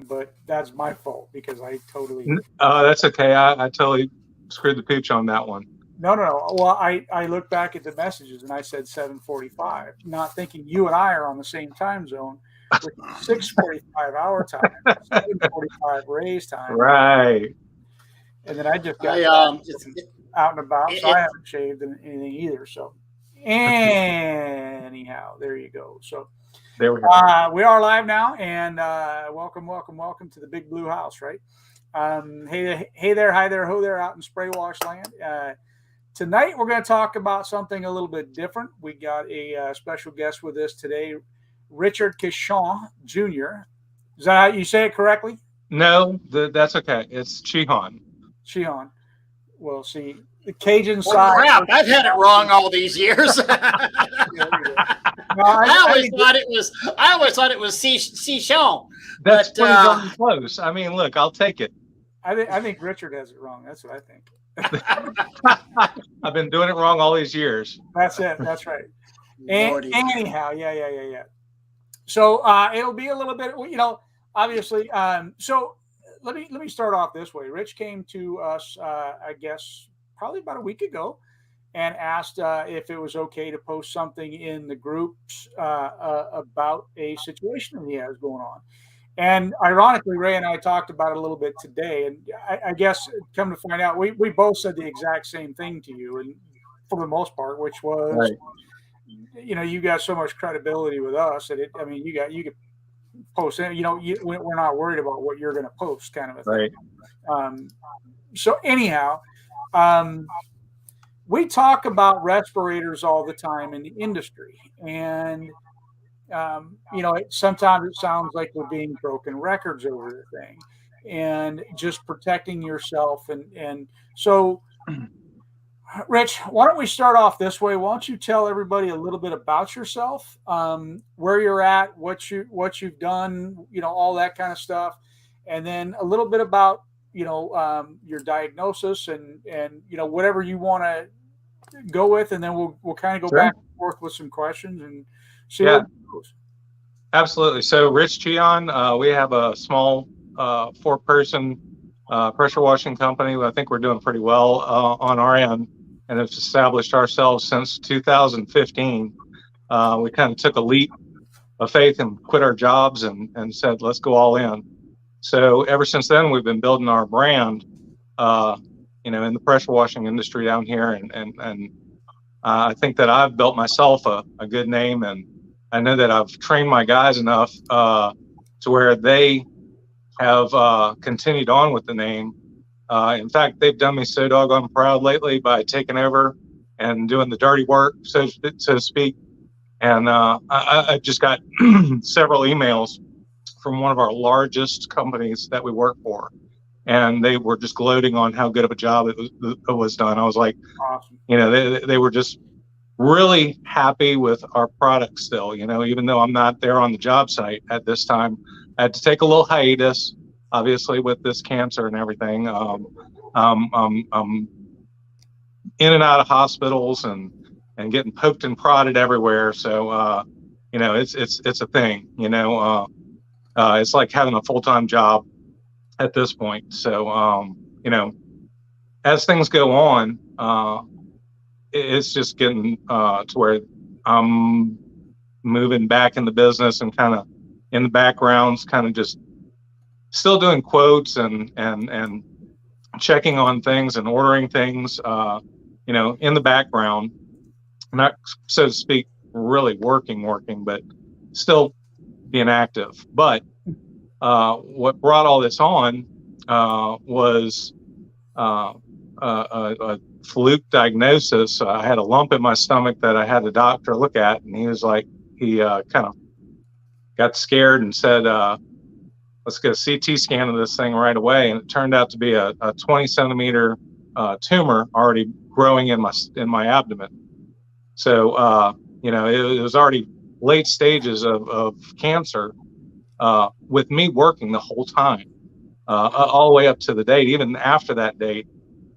but that's my fault because I totally. That's okay. I totally screwed the pooch on that one. No. Well, I looked back at the messages and I said 7:45, not thinking you and I are on the same time zone, with 6:45 our time, 7:45 Ray's time, Right. and then I just got I back it's from out and about, so I it, haven't shaved anything either. So, anyhow, there you go. So, There we go. we are live now, and welcome to the Big Blue House, right? Hey there, hi there, ho there, out in Spray Wash Land. Tonight we're going to talk about something a little bit different. We got a special guest with us today, Richard Cashon Jr. Is that how you say it correctly? No, that's okay. It's Chihan. Chihan. Well, see, the Cajun well, side. crap! I've had it wrong all these years. No, I always thought it was Cichon. That's But, pretty darn close. I mean, look, I'll take it. I think Richard has it wrong. That's what I think. I've been doing it wrong all these years. That's it. That's right. Lordy. Anyhow, yeah. So it'll be a little bit, obviously. So let me start off this way. Rich came to us, I guess, probably about a week ago, and asked if it was okay to post something in the groups about a situation that he has going on. And ironically, Ray and I talked about it a little bit today, and I guess come to find out, we both said the exact same thing to you, and for the most part, which was, Right. You got so much credibility with us that you could post it. We're not worried about what you're going to post, kind of a thing. Right. So anyhow, we talk about respirators all the time in the industry, and sometimes it sounds like we're being broken records over the thing, and just protecting yourself. And so, Rich, why don't we start off this way? Why don't you tell everybody a little bit about yourself, where you're at, what you've done, all that kind of stuff, and then a little bit about your diagnosis and whatever you want to go with, and then we'll kind of go Sure. back and forth with some questions and see Yeah. what goes. Absolutely. So, Rich Chihan, we have a small 4-person pressure washing company. I think we're doing pretty well on our end, and have established ourselves since 2015. We kind of took a leap of faith and quit our jobs and said, let's go all in. So ever since then, we've been building our brand, in the pressure washing industry down here. And I think that I've built myself a good name, and I know that I've trained my guys enough to where they have continued on with the name. In fact, they've done me so doggone proud lately by taking over and doing the dirty work, so to speak. And I just got several emails from one of our largest companies that we work for, and they were just gloating on how good of a job it was done. I was like, Awesome. they were just really happy with our product still, even though I'm not there on the job site at this time. I had to take a little hiatus, obviously, with this cancer and everything. I'm in and out of hospitals and getting poked and prodded everywhere. So, it's a thing, it's like having a full-time job at this point. So, as things go on, it's just getting to where I'm moving back in the business and kind of in the backgrounds, kind of just still doing quotes and checking on things and ordering things, in the background, not, so to speak, really working, but still being active. But what brought all this on was a fluke diagnosis. I had a lump in my stomach that I had the doctor look at, and he was like, he kind of got scared and said, let's get a CT scan of this thing right away. And it turned out to be a 20 centimeter tumor already growing in my abdomen. So, it was already late stages of cancer, with me working the whole time, all the way up to the date. Even after that date,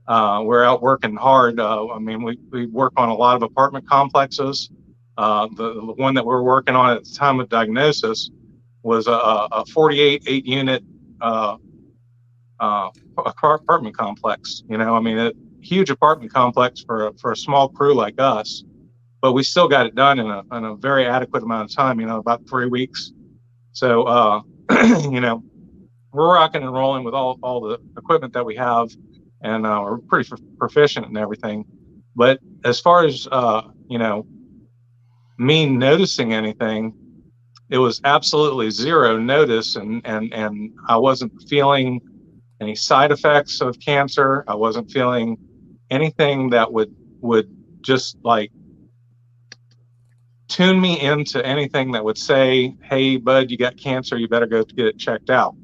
we're out working hard. We work on a lot of apartment complexes. The one that we're working on at the time of diagnosis was a 48 8-unit apartment complex. You know, I mean, a huge apartment complex for a small crew like us, but we still got it done in a very adequate amount of time. You know, about 3 weeks. So, you know, we're rocking and rolling with all the equipment that we have, and we're pretty proficient in everything. But as far as you know, me noticing anything, it was absolutely zero notice, and I wasn't feeling any side effects of cancer. I wasn't feeling anything that would just like tune me into anything that would say, "Hey, bud, you got cancer. You better go get it checked out."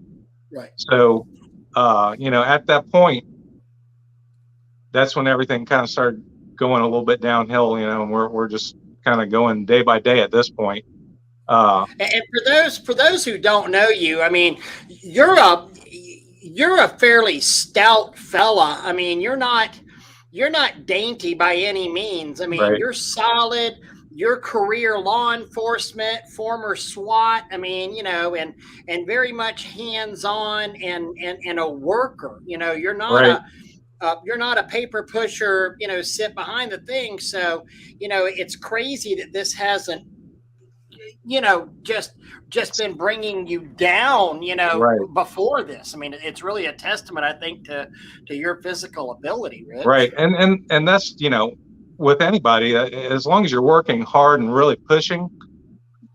Right. So, you know, at that point, that's when everything kind of started going a little bit downhill. You know, and we're just kind of going day by day at this point. And for those who don't know you, I mean, you're a fairly stout fella. I mean, you're not dainty by any means. I mean, Right. You're solid. Your career law enforcement, former SWAT. I mean, you know, and very much hands-on and a worker. You know, you're not Right. you're not a paper pusher. You know, sit behind the thing. So, you know, it's crazy that this hasn't, you know, just been bringing you down, you know, Right. before this. I mean, it's really a testament, I think, to your physical ability, Rich. Right. And that's, you know, with anybody, as long as you're working hard and really pushing,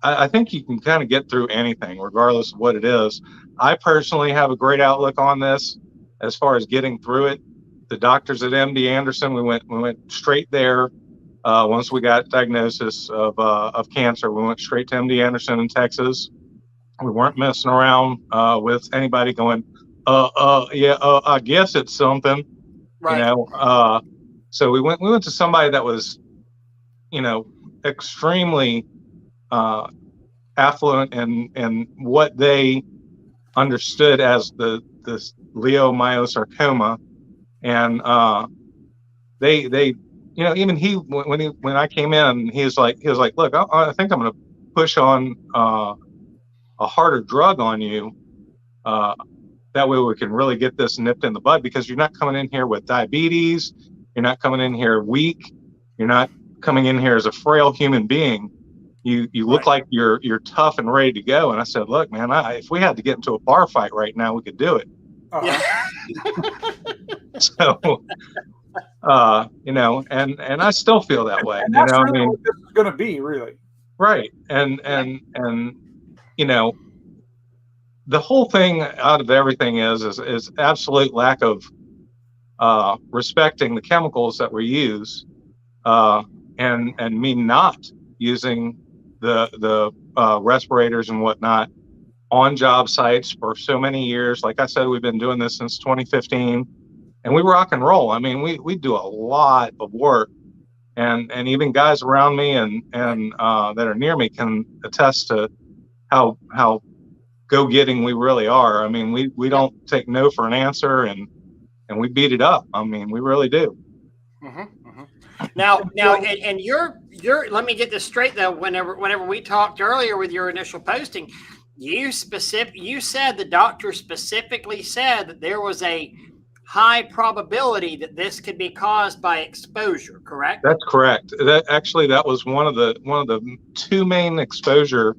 I think you can kind of get through anything, regardless of what it is. I personally have a great outlook on this as far as getting through it. The doctors at MD Anderson, we went straight there. Once we got diagnosis of cancer, we went straight to MD Anderson in Texas. We weren't messing around with anybody going, I guess it's something, Right. you know. So we went to somebody that was, you know, extremely affluent in what they understood as this LeioMyoSarcoma, and they you know, even when I came in, he was like, look, I think I'm going to push on a harder drug on you. That way we can really get this nipped in the bud, because you're not coming in here with diabetes. You're not coming in here weak. You're not coming in here as a frail human being. You look like you're tough and ready to go. And I said, look, man, if we had to get into a bar fight right now, we could do it. So, you know, and I still feel that way. And that's you know, really I mean, what this is going to be, really. Right. And you know, the whole thing out of everything is absolute lack of respecting the chemicals that we use, and me not using the respirators and whatnot on job sites for so many years. Like I said, we've been doing this since 2015, and we rock and roll. I mean, we do a lot of work, and even guys around me and that are near me can attest to how go-getting we really are. I mean, we don't take no for an answer, and we beat it up. I mean, we really do. Now, and you're let me get this straight though. Whenever we talked earlier with your initial posting, you said the doctor specifically said that there was a high probability that this could be caused by exposure, correct? That's correct. That was one of the two main exposure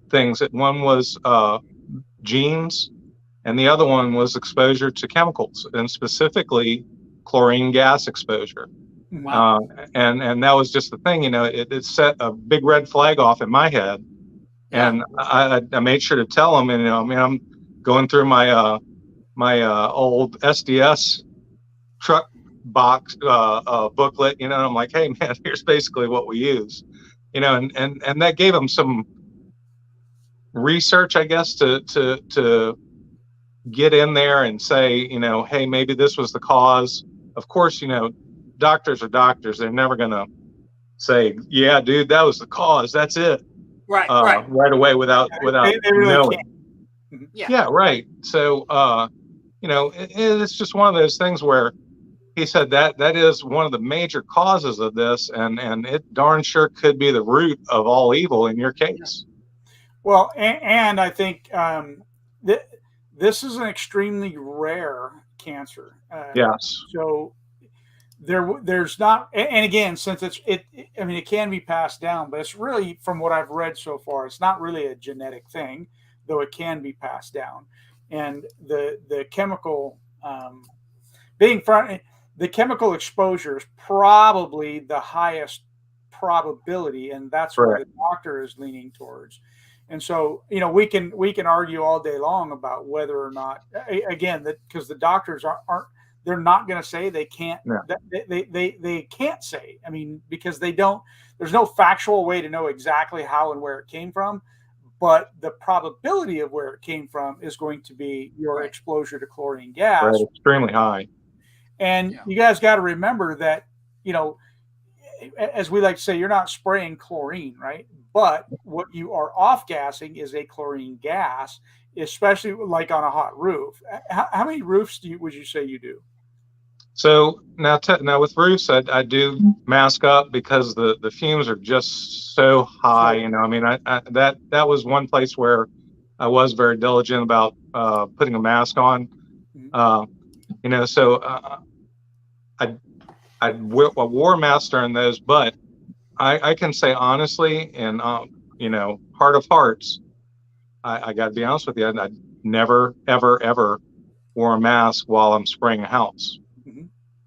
things. One was genes, and the other one was exposure to chemicals, and specifically chlorine gas exposure. Wow. And that was just the thing, you know, it set a big red flag off in my head. And I made sure to tell him, and, you know, I mean, I'm going through my old SDS truck box booklet, you know, and I'm like, hey man, here's basically what we use, you know, and that gave him some research, I guess, to get in there and say, you know, hey, maybe this was the cause. Of course, you know, doctors are doctors. They're never gonna say, yeah, dude, that was the cause. That's it. Right. Right away without They really knowing. can't. Yeah. Right. So, you know, it's just one of those things where he said that is one of the major causes of this, and it darn sure could be the root of all evil in your case. Well, and I think this is an extremely rare cancer. Yes. So there's not, and again, since I mean, it can be passed down, but it's really, from what I've read so far, it's not really a genetic thing, though it can be passed down. And the chemical the chemical exposure is probably the highest probability, and that's where the doctor is leaning towards. And so, we can argue all day long about whether or not, again, that because the doctors aren't they're not going to say, they can't, they can't say, I mean, because there's no factual way to know exactly how and where it came from, but the probability of where it came from is going to be your exposure to chlorine gas. Extremely high. And you guys got to remember that, as we like to say, you're not spraying chlorine, right? But what you are off-gassing is a chlorine gas, especially like on a hot roof. How many roofs would you say you do? So now with roofs, I do mask up because the fumes are just so high. I mean, that was one place where I was very diligent about putting a mask on. So I wore a mask during those, but I can say honestly, and heart of hearts, I got to be honest with you, I never ever wore a mask while I'm spraying a house.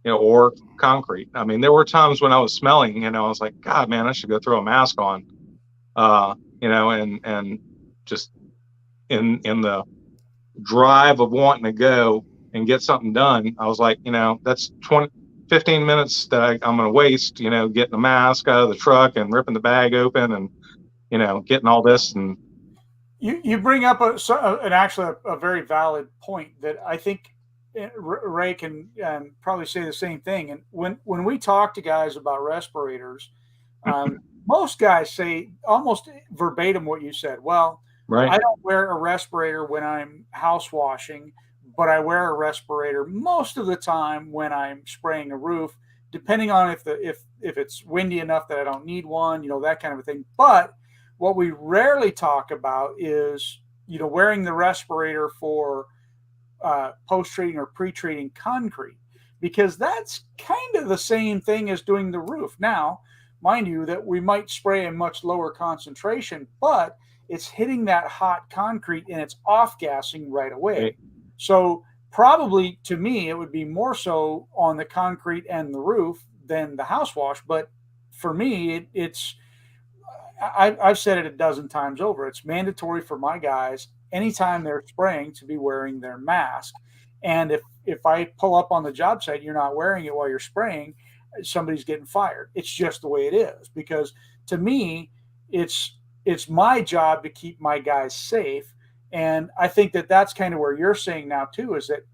Or concrete. I mean, there were times when I was smelling, I was like, God, man, I should go throw a mask on, and just in the drive of wanting to go and get something done, I was like, that's 15 minutes that I'm going to waste, getting the mask out of the truck and ripping the bag open and, getting all this. And you bring up actually a very valid point that I think Ray can probably say the same thing. And when we talk to guys about respirators, most guys say almost verbatim what you said. Well, I don't wear a respirator when I'm house washing, but I wear a respirator most of the time when I'm spraying a roof, depending on if it's windy enough that I don't need one, that kind of a thing. But what we rarely talk about is, wearing the respirator for post-treating or pre-treating concrete, because that's kind of the same thing as doing the roof. Now, mind you, that we might spray a much lower concentration, but it's hitting that hot concrete and it's off-gassing right away. So probably, to me, it would be more so on the concrete and the roof than the house wash. But for me, I've said it a dozen times over. It's mandatory for my guys, anytime they're spraying, to be wearing their mask. And if I pull up on the job site, you're not wearing it while you're spraying, somebody's getting fired. It's just the way it is, because to me, it's my job to keep my guys safe. And I think that's kind of where you're saying now too, is that,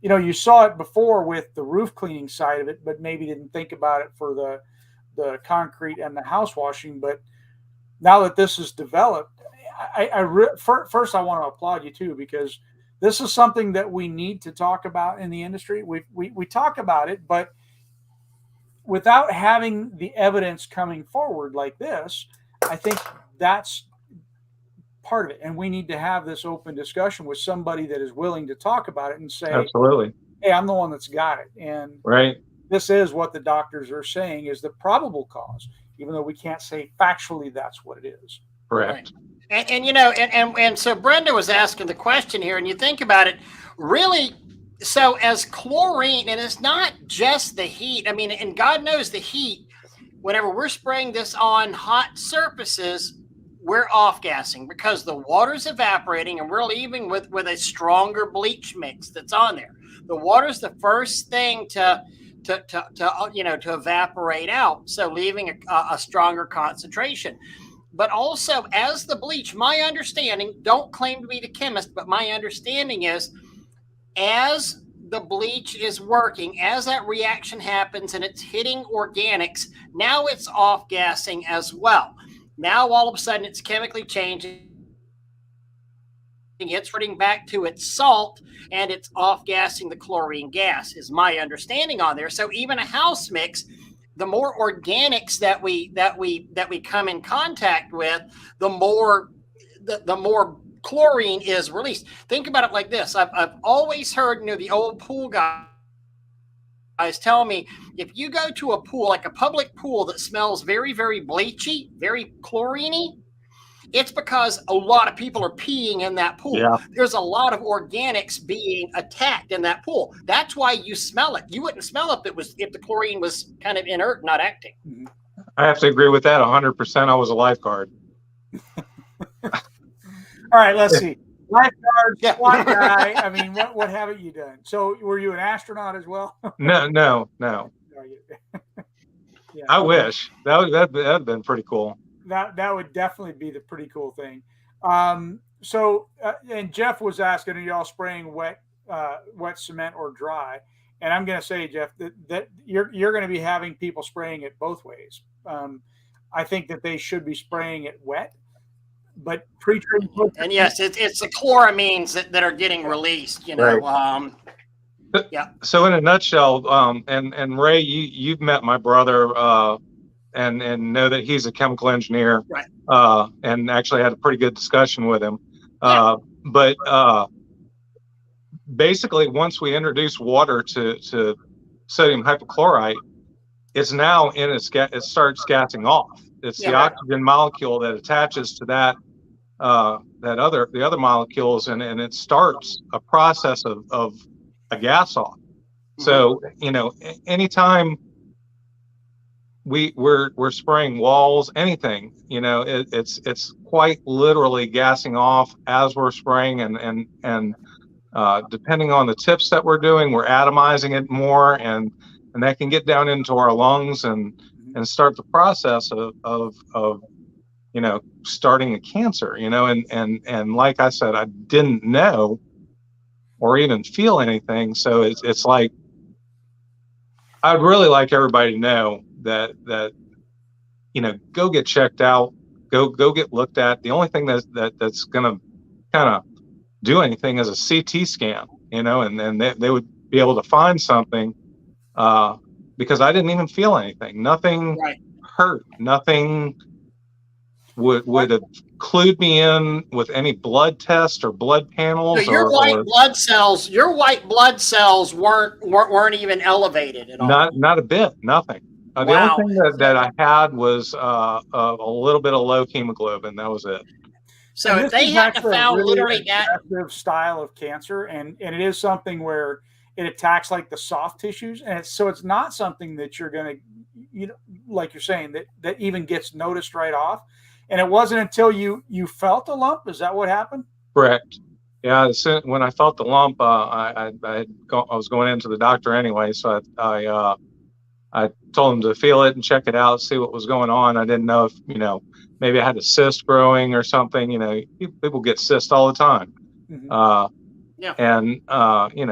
you saw it before with the roof cleaning side of it, but maybe didn't think about it for the concrete and the house washing. But now that this is developed, first I want to applaud you too, because this is something that we need to talk about in the industry. We talk about it, but without having the evidence coming forward like this, I think that's part of it. And we need to have this open discussion with somebody that is willing to talk about it and say, absolutely, hey, I'm the one that's got it. And this is what the doctors are saying is the probable cause, even though we can't say factually that's what it is. Correct. And so Brenda was asking the question here, and you think about it, really. So as chlorine, and it's not just the heat. I mean, and God knows the heat, whenever we're spraying this on hot surfaces, we're off-gassing because the water's evaporating and we're leaving with a stronger bleach mix that's on there. The water's the first thing to evaporate out, so leaving a stronger concentration. But also, as the bleach, my understanding, don't claim to be the chemist, but my understanding is, as the bleach is working, as that reaction happens and it's hitting organics, now it's off-gassing as well. Now, all of a sudden, it's chemically changing. It's running back to its salt, and it's off-gassing the chlorine gas, is my understanding on there. So even a house mix, the more organics that we come in contact with, the more chlorine is released. Think about it like this. I've always heard, the old pool guys tell me, if you go to a pool, like a public pool that smells very, very bleachy, very chloriney, it's because a lot of people are peeing in that pool. Yeah. There's a lot of organics being attacked in that pool. That's why you smell it. You wouldn't smell it if the chlorine was kind of inert, not acting. I have to agree with that 100%. I was a lifeguard. All right, let's see. Lifeguard, Yeah. SWAT guy. I mean, what haven't you done? So, were you an astronaut as well? No. Yeah. I wish that'd have been pretty cool. That would definitely be the pretty cool thing. So, and Jeff was asking, are y'all spraying wet cement or dry? And I'm going to say, Jeff, that you're going to be having people spraying it both ways. I think that they should be spraying it wet, but pre-treated. And yes, it's the chloramines that are getting released. Right. Yeah. So in a nutshell, and Ray, you've met my brother, and know that he's a chemical engineer, right? And actually had a pretty good discussion with him. Yeah. But basically, once we introduce water to sodium hypochlorite, it's now it starts gassing off. It's the oxygen molecule that attaches to the other molecules, and it starts a process of a gas off. Mm-hmm. So anytime we're spraying walls, anything, it's quite literally gassing off as we're spraying, and depending on the tips that we're doing, we're atomizing it more, and that can get down into our lungs and start the process of starting a cancer, and like I said, I didn't know or even feel anything. So it's like, I'd really like everybody to know that go get checked out, go get looked at. The only thing that's gonna kind of do anything is a CT scan, and then they would be able to find something, because I didn't even feel anything. Nothing hurt. Nothing would have clued me in with any blood test or blood panels. So your white blood cells weren't even elevated at all. Not a bit. Nothing. The only thing that I had was a little bit of low hemoglobin. That was it. So if they had found really literally that style of cancer, and it is something where it attacks like the soft tissues, and it's not something that you're going to, like you're saying, that even gets noticed right off. And it wasn't until you felt the lump. Is that what happened? Correct. Yeah. When I felt the lump, I was going into the doctor anyway, so I told him to feel it and check it out, see what was going on. I didn't know if maybe I had a cyst growing or something. People get cysts all the time. Mm-hmm. And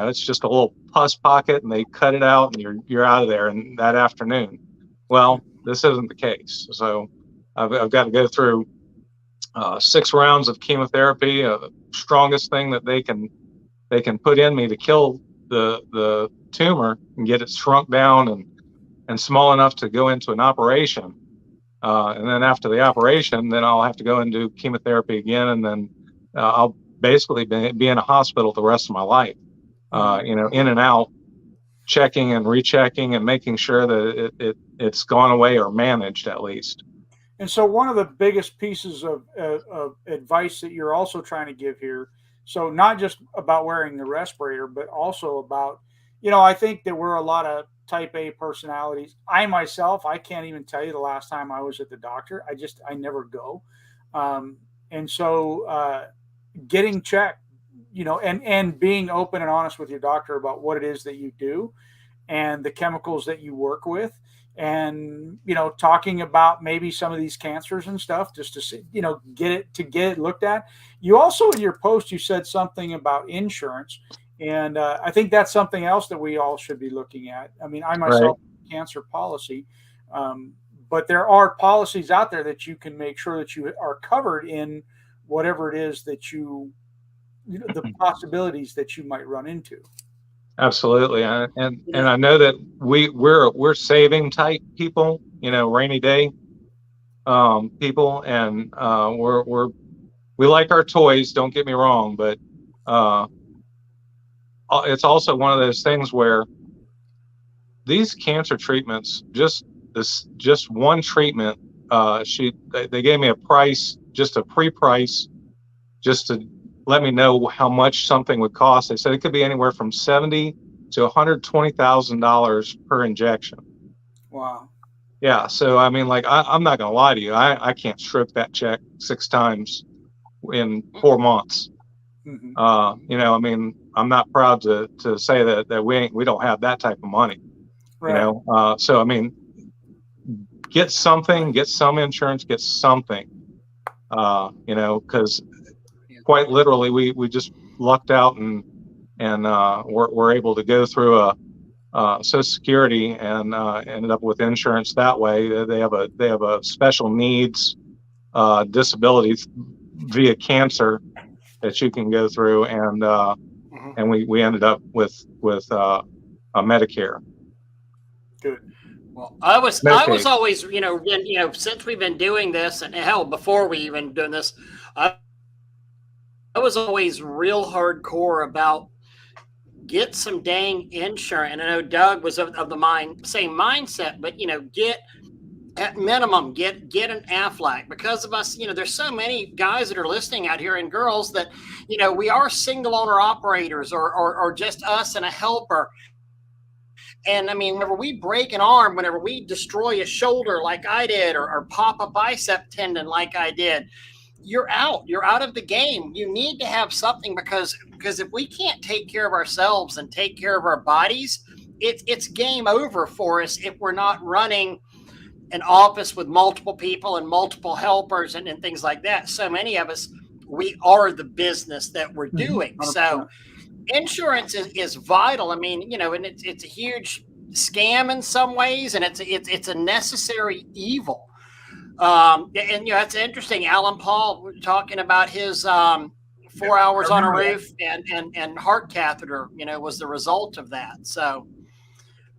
it's just a little pus pocket, and they cut it out, and you're out of there in that afternoon. Well, this isn't the case. So I've got to go through 6 rounds of chemotherapy, the strongest thing that they can put in me to kill the tumor and get it shrunk down and small enough to go into an operation. And then after the operation, then I'll have to go and do chemotherapy again, and then I'll basically be in a hospital the rest of my life. In and out, checking and rechecking and making sure that it's gone away or managed at least. And so one of the biggest pieces of advice that you're also trying to give here, so not just about wearing the respirator, but also about, I think that we're a lot of type A personalities. I myself, I can't even tell you the last time I was at the doctor. I never go. And so getting checked, and being open and honest with your doctor about what it is that you do and the chemicals that you work with, and talking about maybe some of these cancers and stuff, just to see, get it looked at. You also, in your post, you said something about insurance, and I think that's something else that we all should be looking at. I mean, I myself have a cancer policy, but there are policies out there that you can make sure that you are covered in whatever it is that the possibilities that you might run into. Absolutely, and I know that we're saving type people, rainy day people, and we're we like our toys, don't get me wrong, but it's also one of those things where these cancer treatments, just one treatment, they gave me a price, just a pre-price, just to let me know how much something would cost. They said it could be anywhere from $70,000 to $120,000 per injection. Wow. Yeah. So I mean, like, I'm not gonna lie to you, I can't stroke that check 6 times in 4 months. Mm-hmm. You know, I mean, I'm not proud to say that we don't have that type of money. Right. You know, so I mean, get something, get some insurance, get something. You know, because quite literally, we just lucked out and we're able to go through a Social Security and ended up with insurance that way. They have a special needs disability via cancer that you can go through, and we ended up with a Medicare. Good. Well, I was always, since we've been doing this, and hell, before we even doing this, I was always real hardcore about get some dang insurance. And I know Doug was of the same mindset, but get at minimum, get an Aflac, because of us. There's so many guys that are listening out here, and girls, that we are single owner operators, or just us and a helper. And I mean, whenever we break an arm, whenever we destroy a shoulder like I did, or pop a bicep tendon like I did, you're out of the game. You need to have something, because if we can't take care of ourselves and take care of our bodies, it's game over for us if we're not running an office with multiple people and multiple helpers and things like that. So many of us, we are the business that we're doing. 100%. So insurance is vital. I mean, and it's a huge scam in some ways, and it's a necessary evil. And it's interesting. Alan Paul talking about his 4 hours on a roof and heart catheter, was the result of that. So,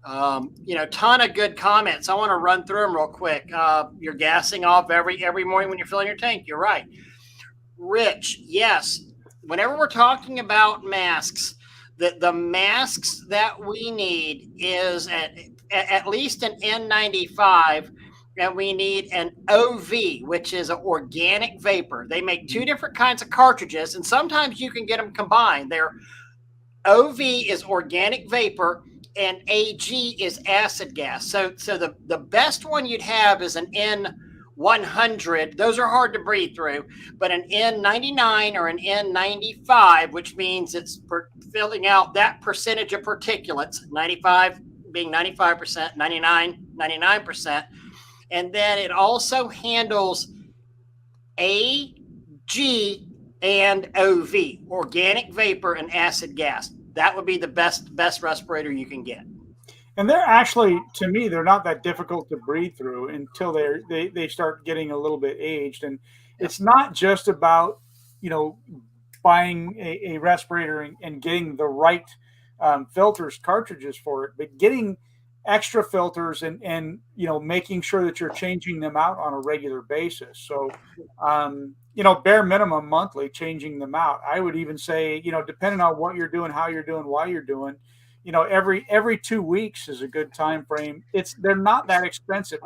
ton of good comments. I want to run through them real quick. You're gassing off every morning when you're filling your tank. You're right. Rich, yes. Whenever we're talking about masks, the masks that we need is at least an N95, and we need an OV, which is an organic vapor. They make 2 different kinds of cartridges, and sometimes you can get them combined. Their OV is organic vapor, and AG is acid gas. So the best one you'd have is an N100. Those are hard to breathe through, but an N99 or an N95, which means it's filling out that percentage of particulates, 95 being 95%, 99, 99%. And then it also handles AG and OV, organic vapor and acid gas. That would be the best respirator you can get. And they're actually, to me, they're not that difficult to breathe through until they start getting a little bit aged. And it's not just about, buying a respirator and getting the right filters, cartridges for it, but getting extra filters and making sure that you're changing them out on a regular basis. So, bare minimum monthly, changing them out. I would even say, depending on what you're doing, how you're doing, why you're doing, every 2 weeks is a good time frame. They're not that expensive.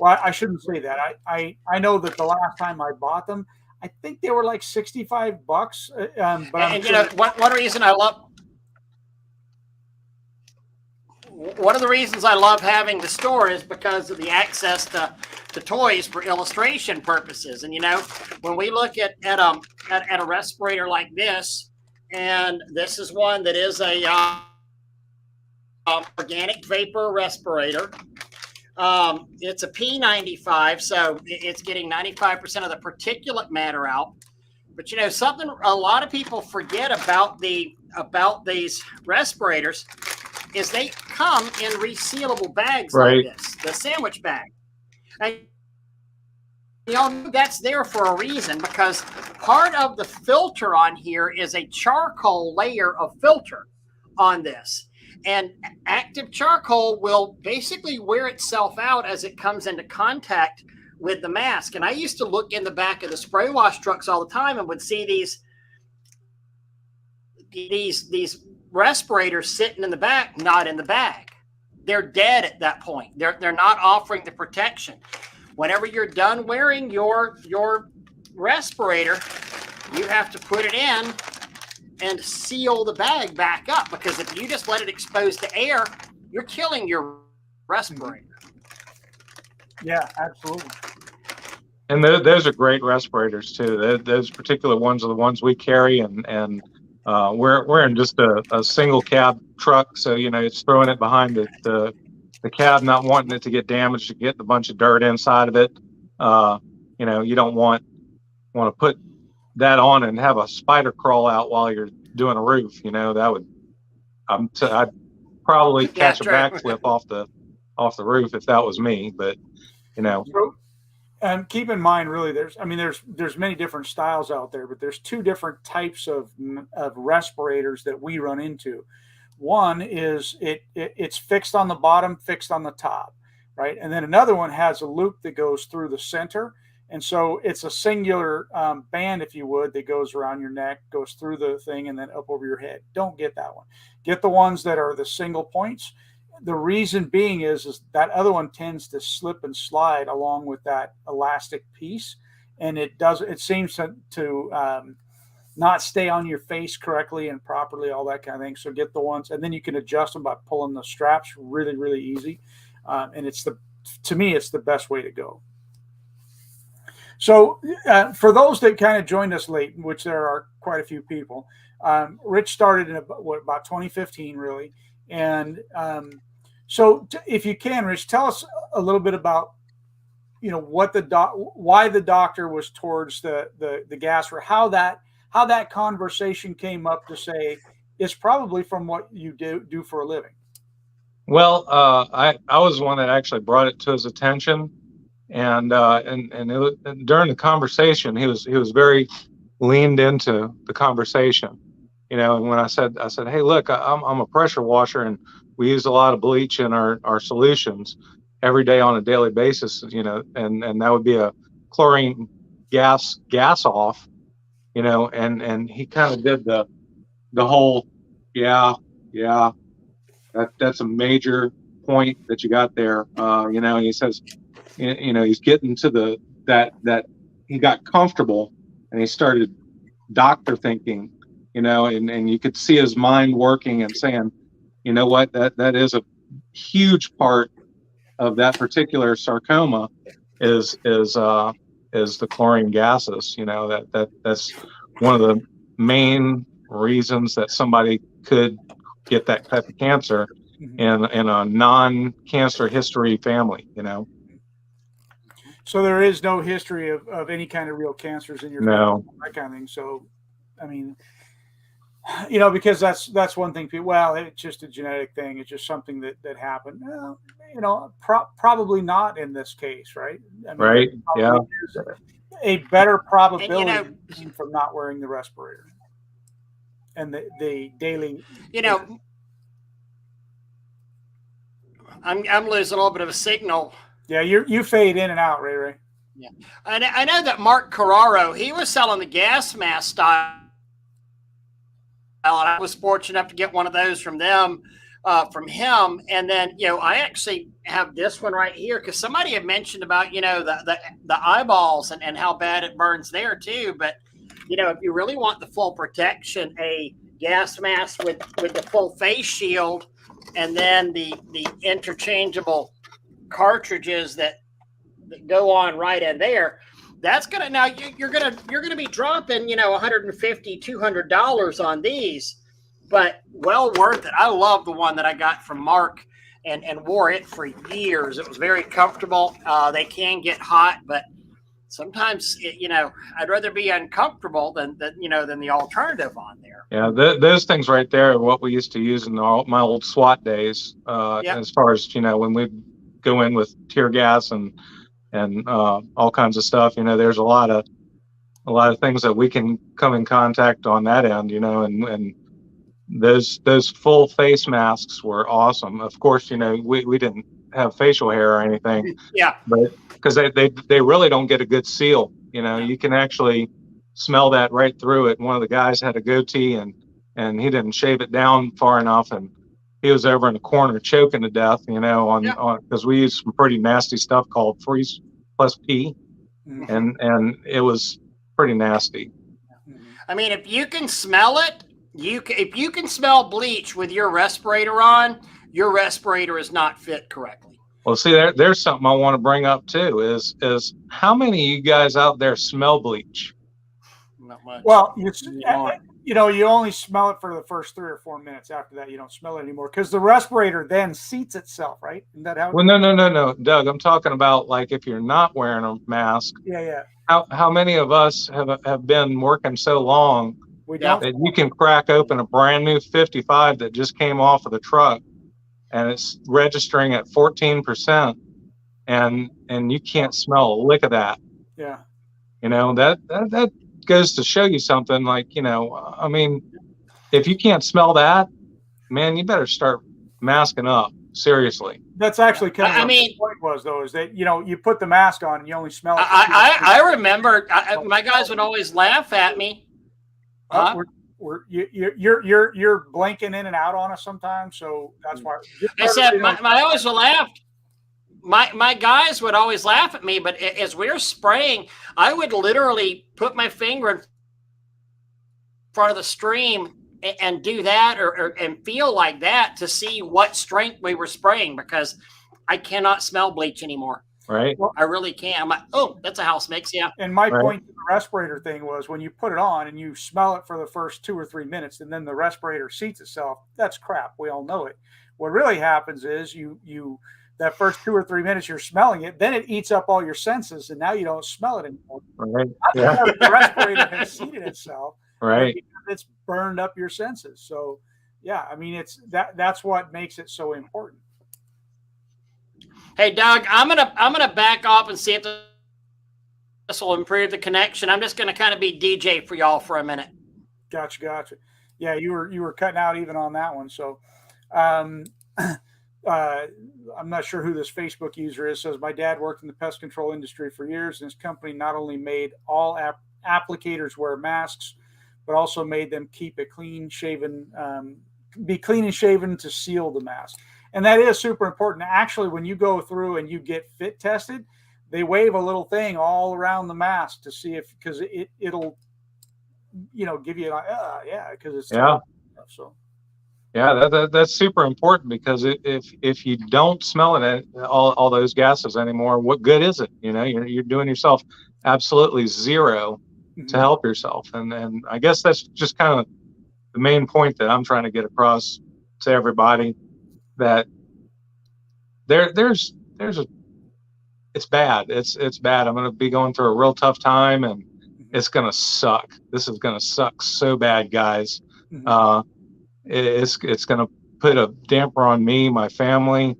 I shouldn't say that. I know that the last time I bought them, I think they were like $65. But one reason I love. One of the reasons I love having the store is because of the access to toys for illustration purposes. And when we look at a respirator like this, and this is one that is a organic vapor respirator. It's a P95, so it's getting 95% of the particulate matter out. But something a lot of people forget about these respirators is they come in resealable bags like this, the sandwich bag. And that's there for a reason, because part of the filter on here is a charcoal layer of filter on this. And active charcoal will basically wear itself out as it comes into contact with the mask. And I used to look in the back of the spray wash trucks all the time and would see these respirators sitting in the back, not in the bag. They're dead at that point. They're not offering the protection. Whenever you're done wearing your respirator, you have to put it in and seal the bag back up, because if you just let it expose to air, you're killing your respirator. Yeah, absolutely. And those are great respirators too. Those particular ones are the ones we carry, and we're in just a single cab truck, so it's throwing it behind the cab, not wanting it to get damaged, to get a bunch of dirt inside of it. You don't want to put that on and have a spider crawl out while you're doing a roof. That would I'd probably catch a backflip off the roof if that was me. But and keep in mind, really, there's many different styles out there, but there's two different types of respirators that we run into. One is it's fixed on the bottom, fixed on the top, right? And then another one has a loop that goes through the center. And so it's a singular band, if you would, that goes around your neck, goes through the thing, and then up over your head. Don't get that one. Get the ones that are the single points. The reason being is that other one tends to slip and slide along with that elastic piece, and it seems to not stay on your face correctly and properly, all that kind of thing. So get the ones, and then you can adjust them by pulling the straps really, really easy. And to me, it's the best way to go. So for those that kind of joined us late, which there are quite a few people, Rich started in about 2015, really. And so if you can, Rich, tell us a little bit about, why the doctor was towards the gas, or how that conversation came up to say it's probably from what you do for a living. Well, I was the one that actually brought it to his attention. And during the conversation, he was very leaned into the conversation, and when I said, hey, look, I'm a pressure washer, and we use a lot of bleach in our solutions every day on a daily basis, and that would be a chlorine gas off, and he kind of did the whole, yeah, that's a major point that you got there, and he says, he's getting to that he got comfortable and he started doctor thinking, and you could see his mind working and saying, what, that is a huge part of that particular sarcoma is the chlorine gases. That's one of the main reasons that somebody could get that type of cancer in a non-cancer history family, So there is no history of any kind of real cancers in your family, that kind of thing. So, I mean, because that's one thing. Well, it's just a genetic thing. It's just something that happened. Probably not in this case, right? I mean, right. Yeah. A better probability from not wearing the respirator and the daily. I'm losing a little bit of a signal. Yeah, you fade in and out, Ray. Yeah, I know that Mark Carraro, he was selling the gas mask style, and I was fortunate enough to get one of those from him. And then I actually have this one right here, because somebody had mentioned about the eyeballs and how bad it burns there too. But if you really want the full protection, a gas mask with the full face shield, and then the interchangeable cartridges that go on right in there, that's gonna, now you're gonna be dropping $150, $200 on these, but well worth it. I love the one that I got from Mark and wore it for years. It was very comfortable. They can get hot, but sometimes I'd rather be uncomfortable than the alternative on there. Yeah, those things right there are what we used to use in my old SWAT days. As far as when we go in with tear gas and all kinds of stuff, there's a lot of things that we can come in contact on that end, and those full face masks were awesome. Of course, we didn't have facial hair or anything. Yeah. But because they really don't get a good seal. You know, you can actually smell that right through it. One of the guys had a goatee and he didn't shave it down far enough, and he was over in the corner choking to death, you know, on because we used some pretty nasty stuff called Freeze Plus P, and it was pretty nasty. I mean, if you can smell it, if you can smell bleach with your respirator on, your respirator is not fit correctly. Well, see, there's something I want to bring up too. Is how many of you guys out there smell bleach? Not much. Well, you know, you only smell it for the first 3 or 4 minutes. After that, you don't smell it anymore because the respirator then seats itself, right? Isn't that how? Well, no, Doug. I'm talking about like if you're not wearing a mask. Yeah. How many of us have been working so long that you can crack open a brand new 55 that just came off of the truck and it's registering at 14%, and you can't smell a lick of that. Yeah. You know, that goes to show you something. Like, you know, I mean, if you can't smell that, man, you better start masking up. Seriously. That's actually kind of what the point was, though, is that, you know, you put the mask on and you only smell it. I remember my guys would always laugh at me. You're blinking in and out on us sometimes, so that's why. I said I always laughed. My guys would always laugh at me, but as we're spraying, I would literally put my finger in front of the stream and do that and feel like that to see what strength we were spraying, because I cannot smell bleach anymore. Right. I really can't. I'm like, oh, that's a house mix. Yeah. And my point to the respirator thing was when you put it on and you smell it for the first 2 or 3 minutes and then the respirator seats itself, that's crap. We all know it. What really happens is you that first 2 or 3 minutes you're smelling it, then it eats up all your senses, and now you don't smell it anymore. Right. Yeah. The respirator has seated itself. Right. It's burned up your senses. So yeah, I mean, that's what makes it so important. Hey Doug, I'm gonna back off and see if this will improve the connection. I'm just gonna kind of be DJ for y'all for a minute. Gotcha. Yeah, you were cutting out even on that one. So I'm not sure who this Facebook user is. Says my dad worked in the pest control industry for years, and his company not only made all applicators wear masks, but also made them keep it be clean and shaven to seal the mask. And that is super important. Actually, when you go through and you get fit tested, they wave a little thing all around the mask to see because it'll, you know, give you like, because it's so. Yeah, that's super important, because if you don't smell it, all those gases anymore, what good is it? You know, you're doing yourself absolutely zero to help yourself. And I guess that's just kind of the main point that I'm trying to get across to everybody, that it's bad. It's bad. I'm going to be going through a real tough time, and it's going to suck. This is going to suck so bad, guys. It's going to put a damper on me, my family,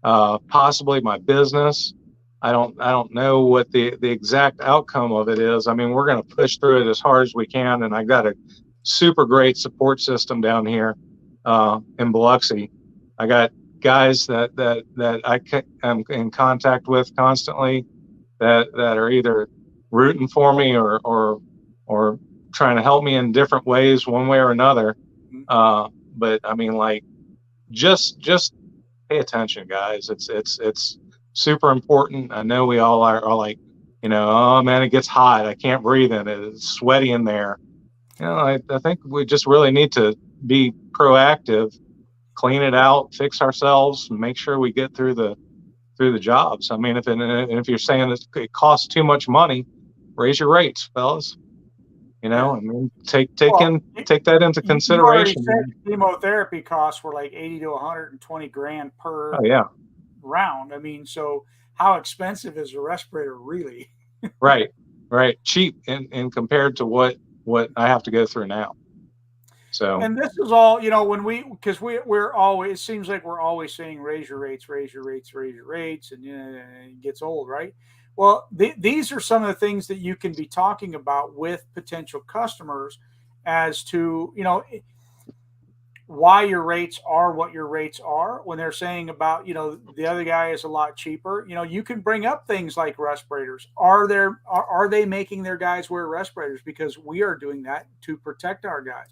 possibly my business. I don't know what the exact outcome of it is. I mean, we're going to push through it as hard as we can, and I got a super great support system down here in Biloxi. I got guys that I'm in contact with constantly that are either rooting for me or trying to help me in different ways, one way or another. But I mean, like, just pay attention, guys. It's super important. I know we all are like, you know, oh man, it gets hot. I can't breathe in it. It's sweaty in there. You know, I think we just really need to be proactive, clean it out, fix ourselves, and make sure we get through the jobs. I mean, if you're saying that it costs too much money, raise your rates, fellas. You know, I mean, take that into consideration. Chemotherapy costs were like 80 to 120 grand per round. I mean, so how expensive is a respirator really? Right. Cheap in compared to what I have to go through now. So, and this is all, you know, because we're always, it seems like we're always saying raise your rates, and it gets old, right? Well, these are some of the things that you can be talking about with potential customers as to, you know, why your rates are what your rates are. When they're saying about, the other guy is a lot cheaper, you can bring up things like respirators. Are they making their guys wear respirators? Because we are doing that to protect our guys.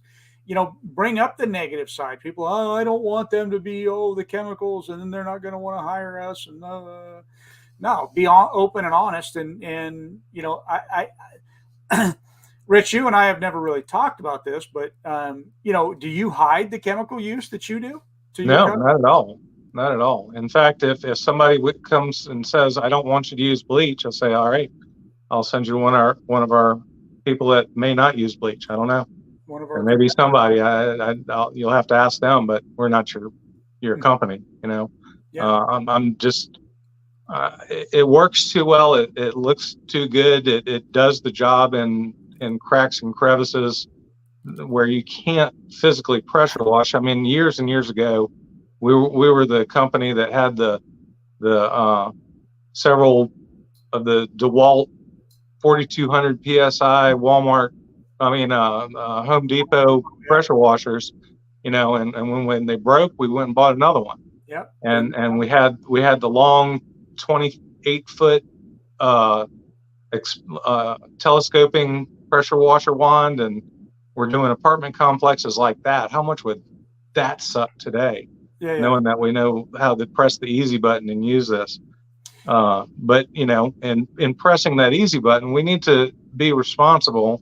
Bring up the negative side. People, I don't want them to be, the chemicals, and then they're not going to want to hire us. And no, be open and honest. And I Rich, you and I have never really talked about this, but do you hide the chemical use that you do? No, not at all. Not at all. In fact, if somebody comes and says, I don't want you to use bleach, I'll say, all right, I'll send you one of our people that may not use bleach. I don't know. Or maybe somebody. You'll have to ask them, but we're not your company. Yeah. I'm just. It works too well. It looks too good. It does the job in cracks and crevices where you can't physically pressure wash. I mean, years and years ago, we were the company that had the several of the DeWalt 4200 psi Walmart, Home Depot pressure washers, and when they broke, we went and bought another one. Yep. And we had the long 28-foot telescoping pressure washer wand, and we're doing apartment complexes like that. How much would that suck today? Yeah. Knowing that we know how to press the easy button and use this. But in pressing that easy button, we need to be responsible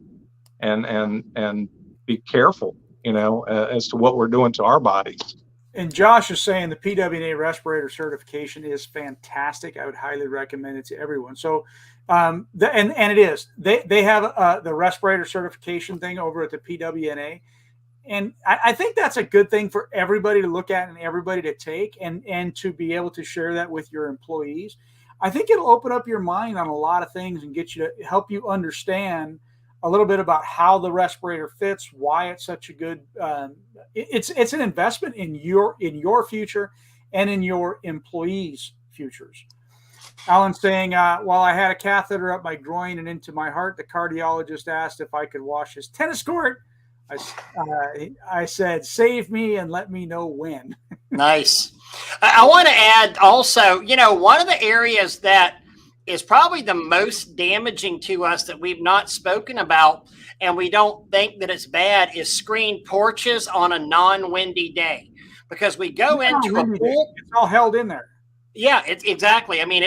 and be careful, as to what we're doing to our bodies. And Josh is saying the PWNA respirator certification is fantastic. I would highly recommend it to everyone. So, and it is. They have the respirator certification thing over at the PWNA, and I think that's a good thing for everybody to look at and everybody to take, and to be able to share that with your employees. I think it'll open up your mind on a lot of things and help you understand a little bit about how the respirator fits, why it's such a good. It's an investment in your future and in your employees' futures. Alan's saying, while I had a catheter up my groin and into my heart, the cardiologist asked if I could wash his tennis court. I said, save me and let me know when. Nice. I want to add also, one of the areas that is probably the most damaging to us that we've not spoken about, and we don't think that it's bad, is screened porches on a non-windy day, because we go into a pool. It's all held in there. Yeah, exactly. I mean,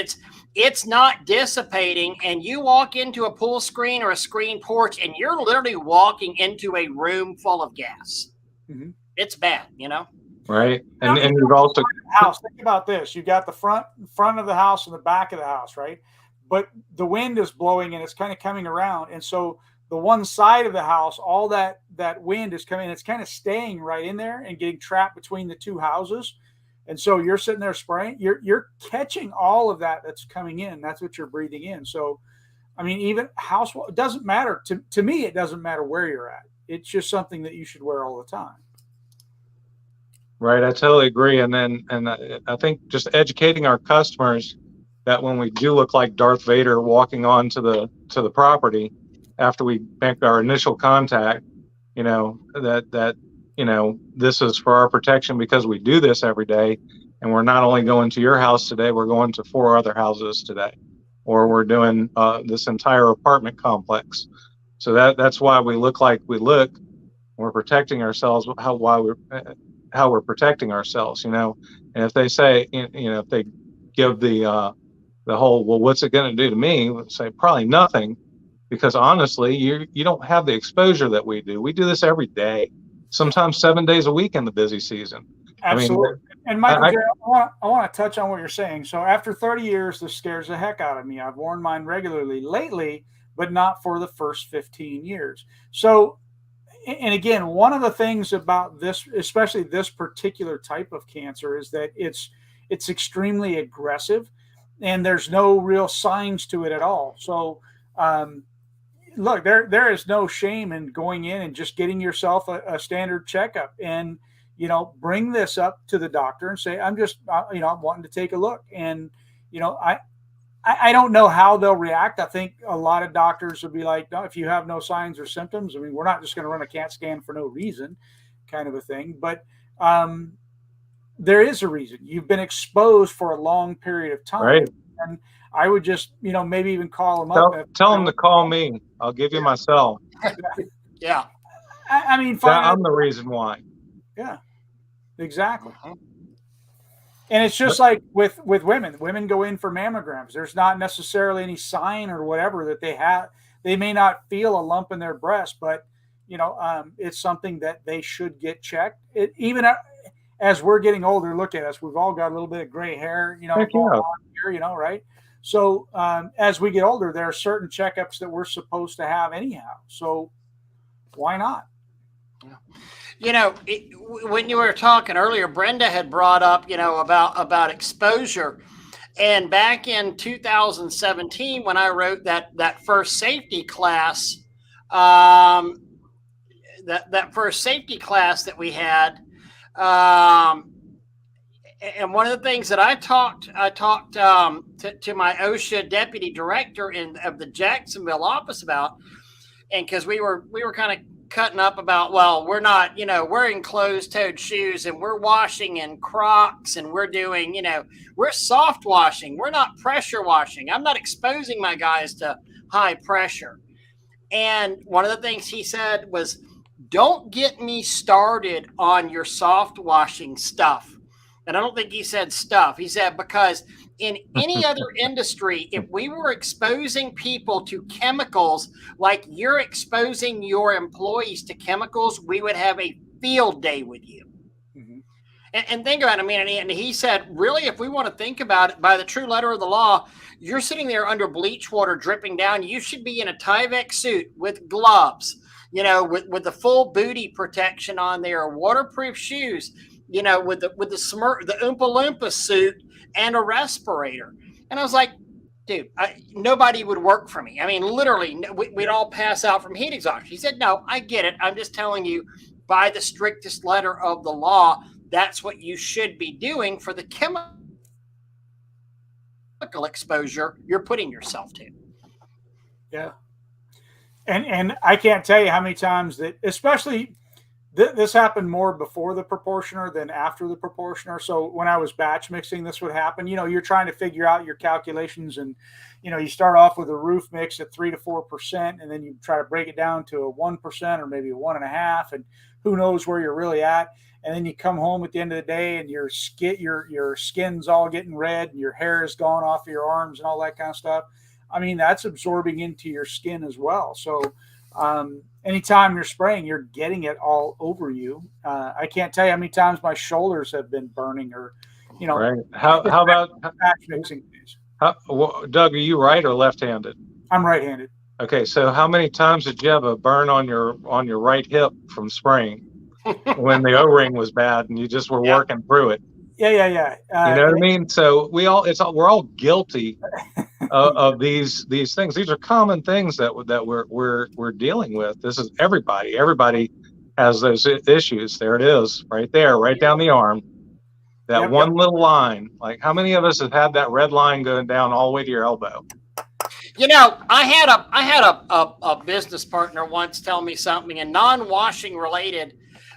it's not dissipating, and you walk into a pool screen or a screen porch, and you're literally walking into a room full of gas. Mm-hmm. It's bad, Right. And you've also house. Think about this. You got the front of the house and the back of the house, right? But the wind is blowing and it's kind of coming around. And so the one side of the house, all that wind is coming, it's kind of staying right in there and getting trapped between the two houses. And so you're sitting there spraying, you're catching all of that's coming in. That's what you're breathing in. So, I mean, even it doesn't matter. To me, it doesn't matter where you're at. It's just something that you should wear all the time. Right, I totally agree. And I think just educating our customers that when we do look like Darth Vader walking onto the property after we make our initial contact, that this is for our protection, because we do this every day, and we're not only going to your house today, we're going to 4 other houses today, or we're doing this entire apartment complex. So that's why we look like we look. We're protecting ourselves. How we're protecting ourselves, and if they say, if they give the whole, well, what's it going to do to me? We'll say probably nothing, because honestly, you don't have the exposure that we do. We do this every day, sometimes 7 days a week in the busy season. Absolutely. And Michael, I want to touch on what you're saying. So after 30 years, this scares the heck out of me. I've worn mine regularly lately, but not for the first 15 years. So, and again, one of the things about this, especially this particular type of cancer, is that it's extremely aggressive, and there's no real signs to it at all. So, look, there is no shame in going in and just getting yourself a standard checkup, and bring this up to the doctor and say, I'm just, I'm wanting to take a look, and I don't know how they'll react. I think a lot of doctors will be like, no, if you have no signs or symptoms, I mean, we're not just going to run a CAT scan for no reason. kind of a thing. But there is a reason. You've been exposed for a long period of time. Right. And I would just, maybe even call them up. Tell them to call me. I'll give you my cell. Yeah. I mean, I'm the reason why. Yeah, exactly. And it's just like with women. Women go in for mammograms. There's not necessarily any sign or whatever that they have. They may not feel a lump in their breast, but it's something that they should get checked. Even as we're getting older, look at us. We've all got a little bit of gray hair, right? So as we get older, there are certain checkups that we're supposed to have anyhow. So why not? When you were talking earlier, Brenda had brought up, about exposure. And back in 2017, when I wrote that first safety class, that first safety class that we had, and one of the things that I talked to my OSHA deputy director of the Jacksonville office about, and because we were kind of cutting up about, well, we're not, we're in closed-toed shoes and we're washing in Crocs and we're doing, we're soft washing. We're not pressure washing. I'm not exposing my guys to high pressure. And one of the things he said was, don't get me started on your soft washing stuff. And I don't think he said stuff. He said, because in any other industry, if we were exposing people to chemicals like you're exposing your employees to chemicals, we would have a field day with you. Mm-hmm. And think about it. And he said, really, if we want to think about it by the true letter of the law, you're sitting there under bleach water dripping down. You should be in a Tyvek suit with gloves, with the full booty protection on there, waterproof shoes, with the Oompa Loompa suit and a respirator. And I was like, dude, nobody would work for me. Literally, we'd all pass out from heat exhaustion. He said, no, I get it. I'm just telling you, by the strictest letter of the law, that's what you should be doing for the chemical exposure you're putting yourself to. Yeah. And I can't tell you how many times that, especially this happened more before the proportioner than after the proportioner. So when I was batch mixing, this would happen. You're trying to figure out your calculations, and you start off with a roof mix at 3 to 4%, and then you try to break it down to a 1% or maybe a 1.5%, and who knows where you're really at. And then you come home at the end of the day, and your skin's all getting red, and your hair is gone off of your arms, and all that kind of stuff. That's absorbing into your skin as well. So anytime you're spraying, you're getting it all over you. I can't tell you how many times my shoulders have been burning, or, Right. How about batch mixing? Doug, are you right or left-handed? I'm right-handed. Okay. So how many times did you have a burn on your right hip from spraying when the O-ring was bad and you just were working through it? Yeah. You know what I mean? So we're all guilty of these things. These are common things that we're dealing with. This is everybody. Everybody has those issues. There it is, right there, right down the arm. That one little line. Like, how many of us have had that red line going down all the way to your elbow? I had a business partner once tell me something, and non-washing related,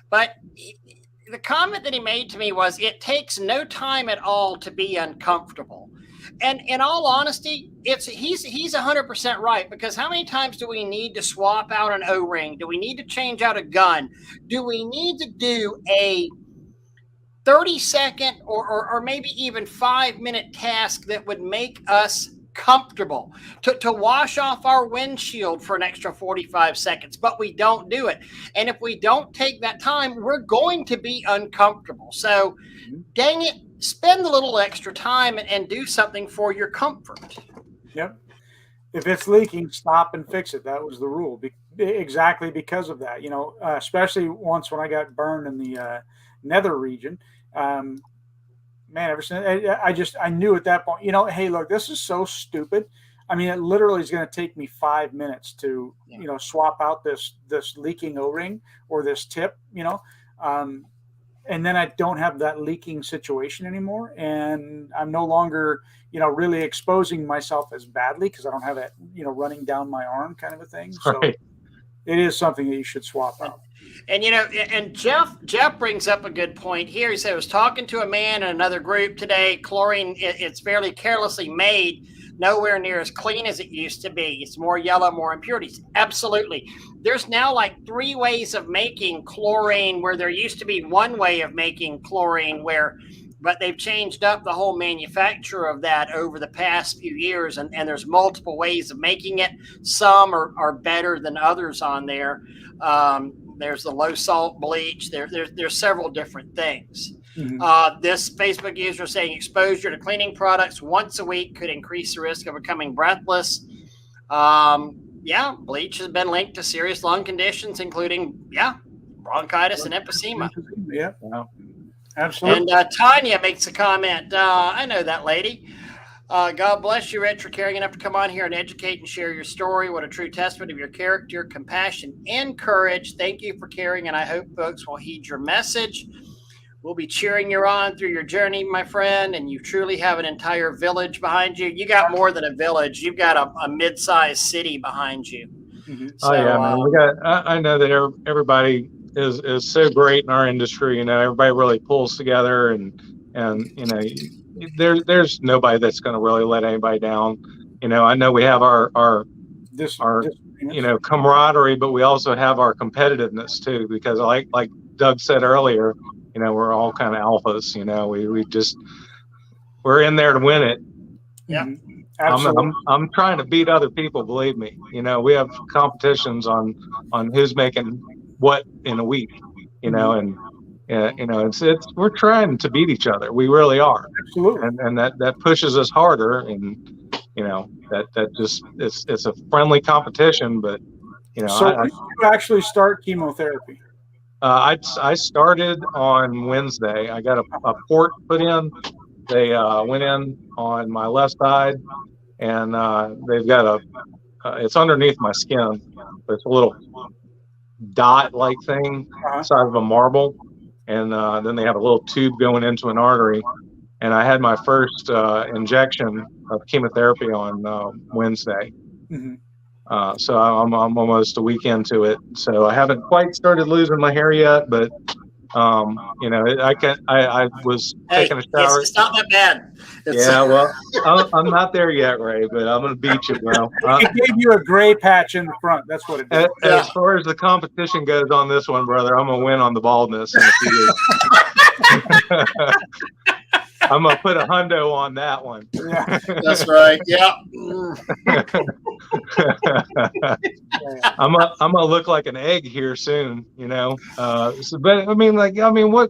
but the comment that he made to me was, it takes no time at all to be uncomfortable. And in all honesty, he's 100% right, because how many times do we need to swap out an O-ring? Do we need to change out a gun? Do we need to do a 30-second or maybe even 5-minute task that would make us comfortable to wash off our windshield for an extra 45 seconds, but we don't do it. And if we don't take that time, we're going to be uncomfortable. So dang it, spend a little extra time and do something for your comfort. Yep. If it's leaking, stop and fix it. That was the rule. Exactly because of that, especially once when I got burned in the nether region. Man, ever since I knew at that point, hey, look, this is so stupid. It literally is going to take me 5 minutes to, swap out this leaking O-ring or this tip, and then I don't have that leaking situation anymore. And I'm no longer, really exposing myself as badly because I don't have it, running down my arm kind of a thing. So right. It is something that you should swap out. And and Jeff brings up a good point here. He said, I was talking to a man in another group today. Chlorine, it's fairly carelessly made, nowhere near as clean as it used to be. It's more yellow, more impurities. Absolutely. There's now like 3 ways of making chlorine, where there used to be one way of making chlorine, but they've changed up the whole manufacture of that over the past few years, and there's multiple ways of making it. Some are better than others on there. There's the low salt bleach. There's several different things. Mm-hmm. This Facebook user is saying exposure to cleaning products once a week could increase the risk of becoming breathless. Bleach has been linked to serious lung conditions, including bronchitis and emphysema. Yeah. Wow. Absolutely. And Tanya makes a comment. I know that lady. God bless you, Rich, for caring enough to come on here and educate and share your story. What a true testament of your character, compassion, and courage. Thank you for caring, and I hope folks will heed your message. We'll be cheering you on through your journey, my friend, and you truly have an entire village behind you. You got more than a village. You've got a mid-sized city behind you. Mm-hmm. So, man. I know that everybody is so great in our industry. Everybody really pulls together, and there's nobody that's going to really let anybody down. I know we have our camaraderie, but we also have our competitiveness too, because like Doug said earlier, we're all kind of alphas. We're in there to win it. Yeah. I'm trying to beat other people, believe me. We have competitions on who's making what in a week, and we're trying to beat each other. We really are. Absolutely. And that pushes us harder, and that just it's a friendly competition. But so when did you actually start chemotherapy? I started on Wednesday. I got a port put in. They went in on my left side, and they've got it's underneath my skin. It's a little dot-like thing, size of a marble, and then they have a little tube going into an artery. And I had my first injection of chemotherapy on Wednesday. Mm-hmm. So I'm almost a week into it. So I haven't quite started losing my hair yet, but I was taking a shower. It's not that bad. Well, I'm not there yet, Ray, but I'm going to beat you. Well, it gave you a gray patch in the front. That's what it did. As far as the competition goes on this one, brother, I'm going to win on the baldness in a few years. I'm going to put a hundo on that one. Yeah, that's right. Yeah. I'm gonna look like an egg here soon, but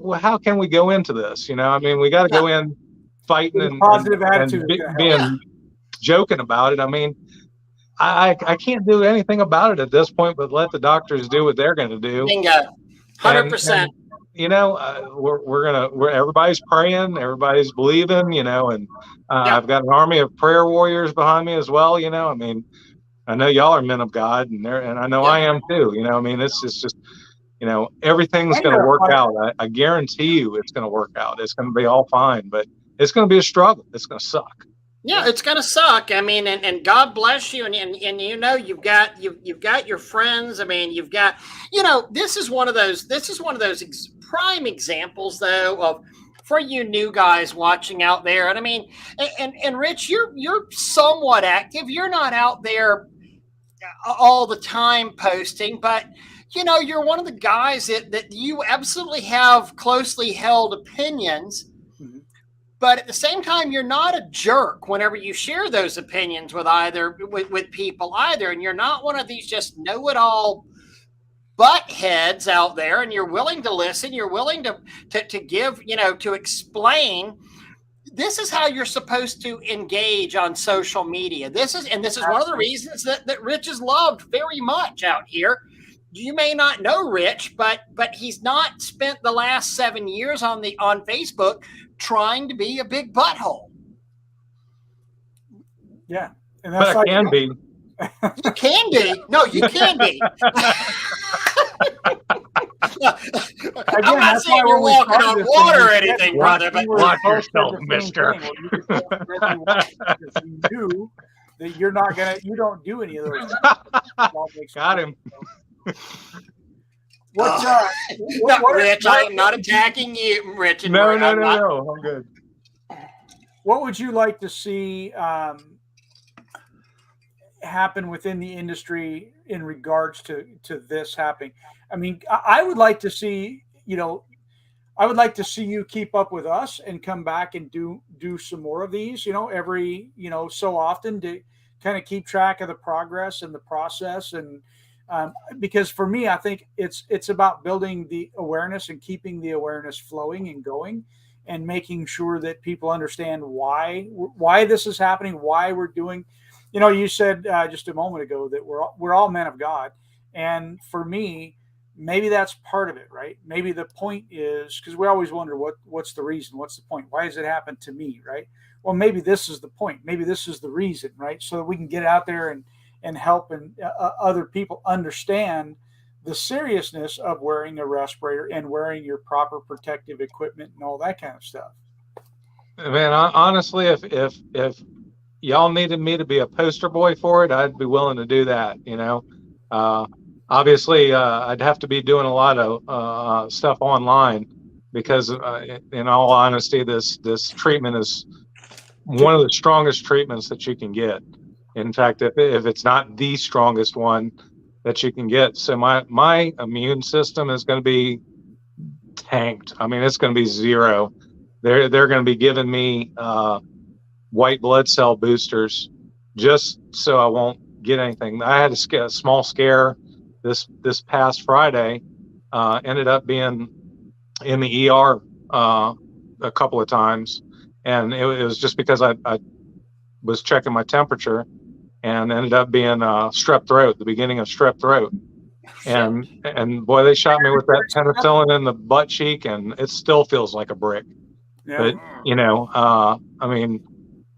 what? How can we go into this? We got to go in fighting and positive attitude, and being joking about it. I can't do anything about it at this point, but let the doctors do what they're going to do. Bingo, 100%. Everybody's praying, everybody's believing, and I've got an army of prayer warriors behind me as well. I know y'all are men of God, and I know I am too. It's just everything's going to work out. I guarantee you it's going to work out. It's going to be all fine, but it's going to be a struggle. It's going to suck. Yeah, it's going to suck. And God bless you. And you've got your friends. You've got, this is one of those prime examples though of, for you new guys watching out there. And Rich, you're somewhat active. You're not out there all the time posting, but you're one of the guys that you absolutely have closely held opinions. But at the same time, you're not a jerk whenever you share those opinions with people either. And you're not one of these just know-it-all butt heads out there. And you're willing to listen. You're willing to give, to explain. This is how you're supposed to engage on social media. This is one of the reasons that Rich is loved very much out here. You may not know Rich, but he's not spent the last 7 years on Facebook trying to be a big butthole. Yeah. And that's but I can be. You can be. No, you can be. I'm not saying you're walking on water or anything, brother, but watch yourself, mister. You knew that you don't do any of those. Got him. What, Rich, I am not attacking you, Rich. And No, Bert. no. I'm good. What would you like to see happen within the industry in regards to this happening? I mean, I would like to see, I would like to see you keep up with us and come back and do some more of these, every, so often, to kind of keep track of the progress and the process. And because for me, I think it's about building the awareness and keeping the awareness flowing and going, and making sure that people understand why this is happening, why we're doing. You said just a moment ago that we're all men of God, and for me, maybe that's part of it, right? Maybe the point is, because we always wonder what's the reason, what's the point, why does it happen to me, right? Well, maybe this is the point, maybe this is the reason, right? So that we can get out there and help other people understand the seriousness of wearing a respirator and wearing your proper protective equipment and all that kind of stuff. Man, honestly, if y'all needed me to be a poster boy for it, I'd be willing to do that. Obviously, I'd have to be doing a lot of stuff online, because, in all honesty, this treatment is one of the strongest treatments that you can get. In fact, if it's not the strongest one that you can get, so my immune system is going to be tanked. I mean, it's going to be zero. They're going to be giving me white blood cell boosters just so I won't get anything. I had a small scare this past Friday, ended up being in the ER a couple of times, and it was just because I was checking my temperature, and ended up being strep throat, the beginning of strep throat. And boy, they shot me with that penicillin in the butt cheek, and it still feels like a brick. Yeah. But I mean,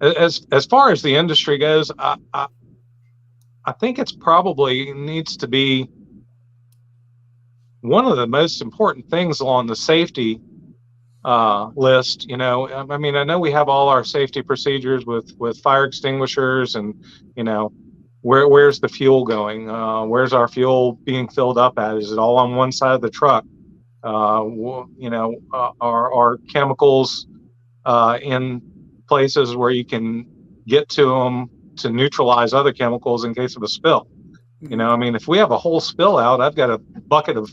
as far as the industry goes, I think it's probably needs to be one of the most important things on the safety list. I mean, I know we have all our safety procedures with fire extinguishers, and where's the fuel going? Where's our fuel being filled up at? Is it all on one side of the truck? Are chemicals in places where you can get to them to neutralize other chemicals in case of a spill? I mean, if we have a whole spill out, I've got a bucket of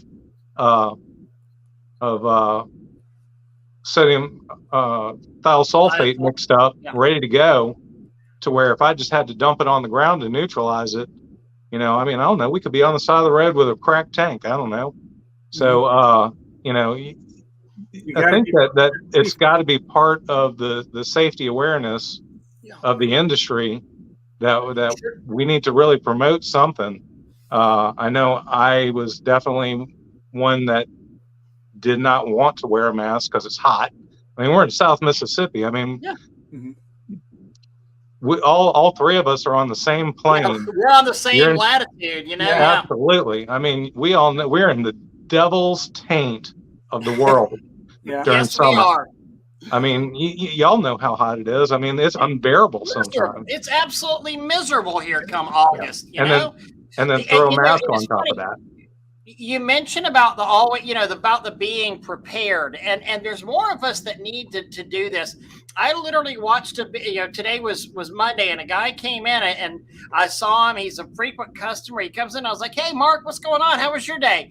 sodium thiosulfate mixed up, ready to go, to where if I just had to dump it on the ground to neutralize it, I mean, I don't know, we could be on the side of the road with a cracked tank. I don't know. So, I think that it's got to be part of the safety awareness of the industry that we need to really promote something. I know I was definitely one that did not want to wear a mask because it's hot. I mean, we're in South Mississippi. I mean, we all three of us are on the same plane. Yeah, we're on the same latitude, Yeah, absolutely. I mean, we all know we're in the devil's taint of the world during summer. We are. I mean, y'all know how hot it is. I mean, it's unbearable sometimes. It's absolutely miserable here come August, and then throw a mask on top of that. You mentioned about about the being prepared, and there's more of us that need to do this. I literally watched today was Monday, and a guy came in, and I saw him. He's a frequent customer. He comes in. I was like, "Hey, Mark, what's going on? How was your day?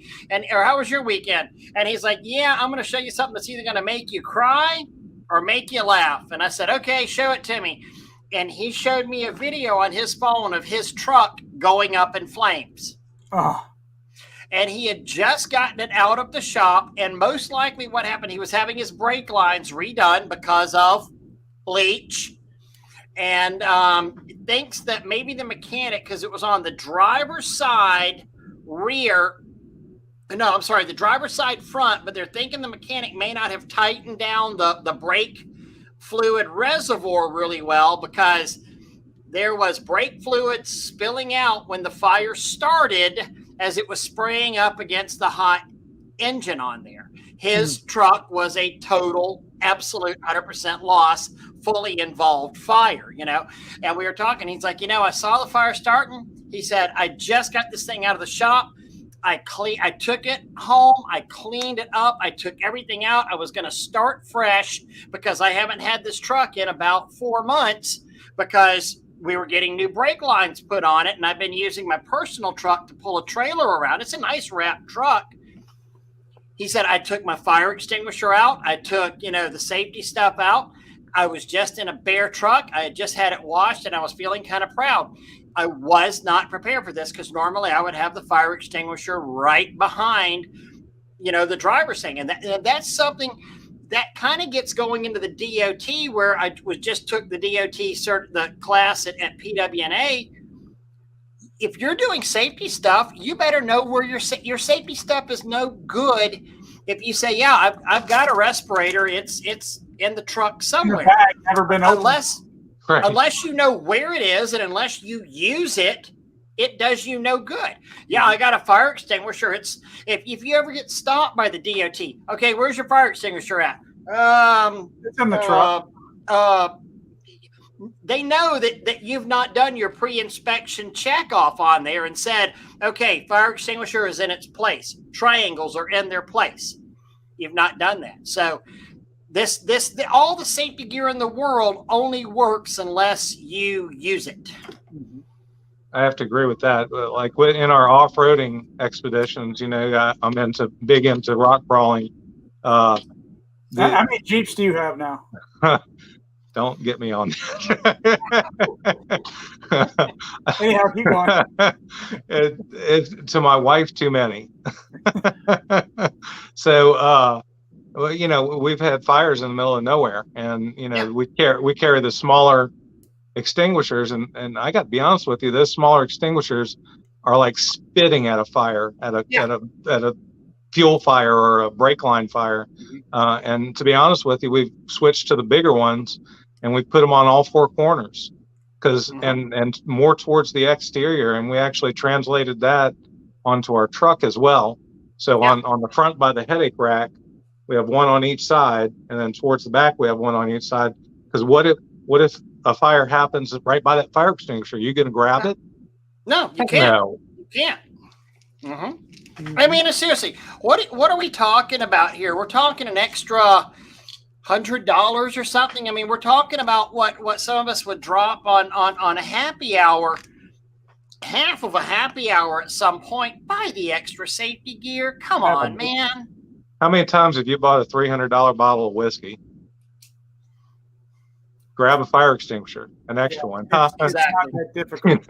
Or how was your weekend?" And he's like, "Yeah, I'm going to show you something that's either going to make you cry or make you laugh." And I said, "Okay, show it to me." And he showed me a video on his phone of his truck going up in flames. Oh. And he had just gotten it out of the shop. And most likely what happened, he was having his brake lines redone because of bleach. And thinks that maybe the mechanic, because it was on the driver's side the driver's side front, but they're thinking the mechanic may not have tightened down the brake fluid reservoir really well, because there was brake fluid spilling out when the fire started as it was spraying up against the hot engine on there. His truck was a total, absolute 100% loss, fully involved fire, And we were talking, he's like, I saw the fire starting. He said, I just got this thing out of the shop. I took it home. I cleaned it up. I took everything out. I was going to start fresh because I haven't had this truck in about 4 months because we were getting new brake lines put on it. And I've been using my personal truck to pull a trailer around. It's a nice wrapped truck. He said, I took my fire extinguisher out. I took, the safety stuff out. I was just in a bare truck. I had just had it washed and I was feeling kind of proud. I was not prepared for this because normally I would have the fire extinguisher right behind, the driver's thing. And that's something that kind of gets going into the DOT where I just took the DOT the class at PWNA. If you're doing safety stuff, you better know where your safety stuff is no good. If you say, yeah, I've got a respirator, it's in the truck somewhere. Never been opened. Unless you know where it is and unless you use it, it does you no good. Yeah, I got a fire extinguisher. It's if you ever get stopped by the DOT, okay, where's your fire extinguisher at? It's in the truck. They know that you've not done your pre-inspection check off on there and said, okay, fire extinguisher is in its place. Triangles are in their place. You've not done that. So all the safety gear in the world only works unless you use it. I have to agree with that. Like in our off-roading expeditions, I'm big into rock crawling. How many Jeeps do you have now? Don't get me on that. Anyhow, keep going. It's to my wife, too many. So, we've had fires in the middle of nowhere, and we carry the smaller extinguishers, and I got to be honest with you, those smaller extinguishers are like spitting at a fire, at a fuel fire or a brake line fire. And to be honest with you, we've switched to the bigger ones, and we put them on all four corners, because and more towards the exterior, and we actually translated that onto our truck as well. So on the front by the headache rack, we have one on each side, and then towards the back we have one on each side. Because what if a fire happens right by that fire extinguisher? You gonna grab it? No, you can't. No. You can't. I mean, seriously, what are we talking about here? We're talking an extra $100 or something. I mean, we're talking about what some of us would drop on a happy hour, half of a happy hour at some point. Buy the extra safety gear. Come on, man. How many times have you bought a $300 bottle of whiskey? Grab a fire extinguisher, an extra one. It's not that difficult.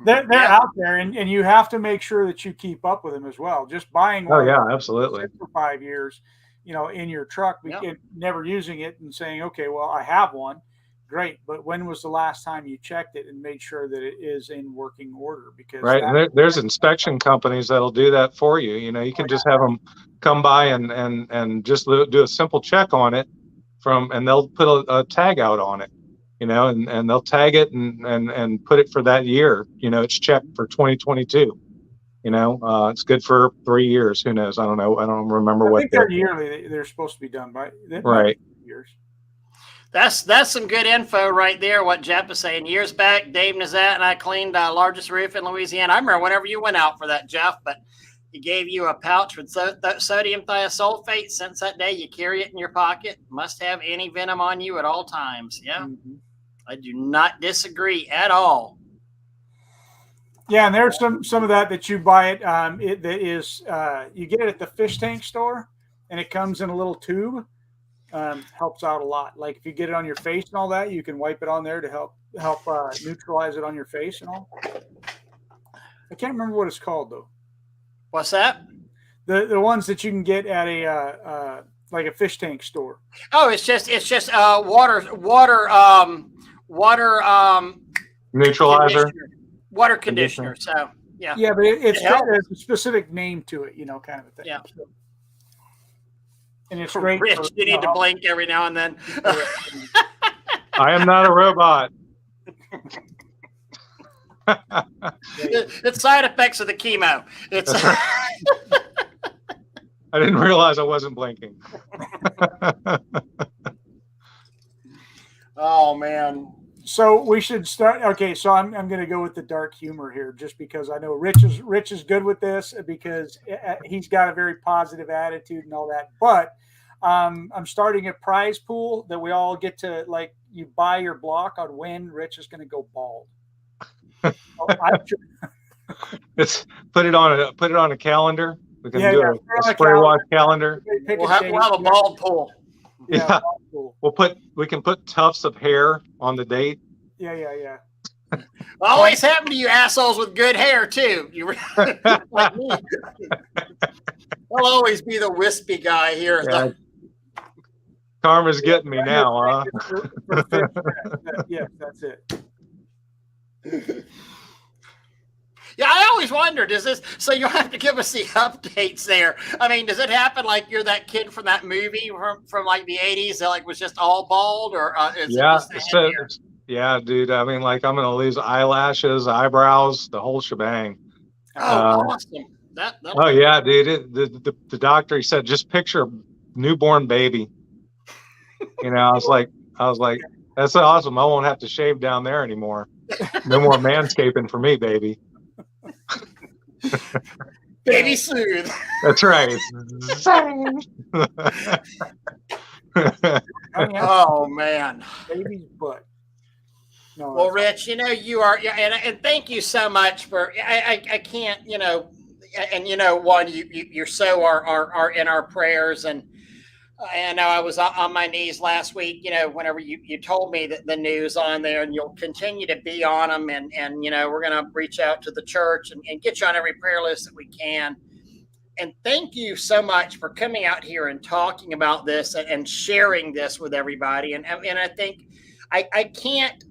They're out there, and you have to make sure that you keep up with them as well. Just buying one absolutely for 5 years, in your truck, never using it and saying, okay, well, I have one. Great. But when was the last time you checked it and made sure that it is in working order? Because and there's inspection companies that'll do that for you. You can just have them come by and just do a simple check on it and they'll put a tag out on it, and they'll tag it and put it for that year. It's checked for 2022. It's good for 3 years. Who knows? I don't know. I don't remember what. I think they're yearly. They're supposed to be done by right. Years. That's some good info right there. What Jeff is saying. Years back, Dave Nazat and I cleaned the largest roof in Louisiana. I remember whenever you went out for that, Jeff, but he gave you a pouch with sodium thiosulfate. Since that day, you carry it in your pocket. Must have anti-venom on you at all times. Yeah, I do not disagree at all. Yeah, and there's some of that you buy it. That is, you get it at the fish tank store, and it comes in a little tube. Helps out a lot. Like if you get it on your face and all that, you can wipe it on there to help neutralize it on your face and all. I can't remember what it's called though. What's that? The ones that you can get at a like a fish tank store. Oh, it's just water neutralizer. Water conditioner. So yeah. Yeah, but it's got a specific name to it, kind of a thing. Yeah. So, and it's great. Rich, you need to blink every now and then. I am not a robot. It's side effects of the chemo. It's. Right. I didn't realize I wasn't blinking. Oh man. So we should start. Okay, so I'm going to go with the dark humor here, just because I know Rich is good with this because he's got a very positive attitude and all that. But I'm starting a prize pool that we all get to, like, you buy your block on when Rich is going to go bald. It's put it on a calendar. We can do a spray wash calendar. We'll have a bald pool. Yeah. We can put tufts of hair on the date. Yeah. Always happen to you assholes with good hair too. You like me. I'll always be the wispy guy here. Yeah. Karma's getting me now, huh? Yeah, that's it. Yeah, I always wondered, so you'll have to give us the updates there. I mean, does it happen like you're that kid from that movie from like the 80s that like was just all bald, or is it just yeah, dude. I mean, like, I'm going to lose eyelashes, eyebrows, the whole shebang. Oh, awesome. Yeah, dude. The doctor, he said, just picture a newborn baby. You know, I was like, that's awesome. I won't have to shave down there anymore. No more manscaping for me, baby. Baby smooth. That's right. Oh man, baby's butt. No, well, Rich, you know you are, and thank you so much for. I can't, and one, you're so are in our prayers, and I know I was on my knees last week, whenever you told me the news on there, and you'll continue to be on them. And we're going to reach out to the church and get you on every prayer list that we can. And thank you so much for coming out here and talking about this and sharing this with everybody. And I think I can't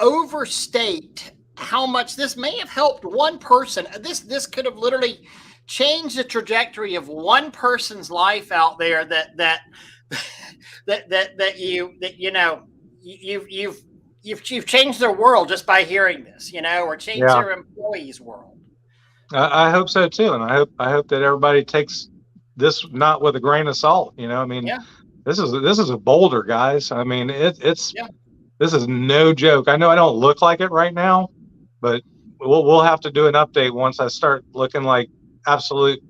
overstate how much this may have helped one person. This could have literally change the trajectory of one person's life out there you've changed their world just by hearing this, or changed their employees' world. I hope so too, and I hope that everybody takes this not with a grain of salt. I mean, this is a boulder, guys. I mean, this is no joke. I know I don't look like it right now, but we'll have to do an update once I start looking like absolute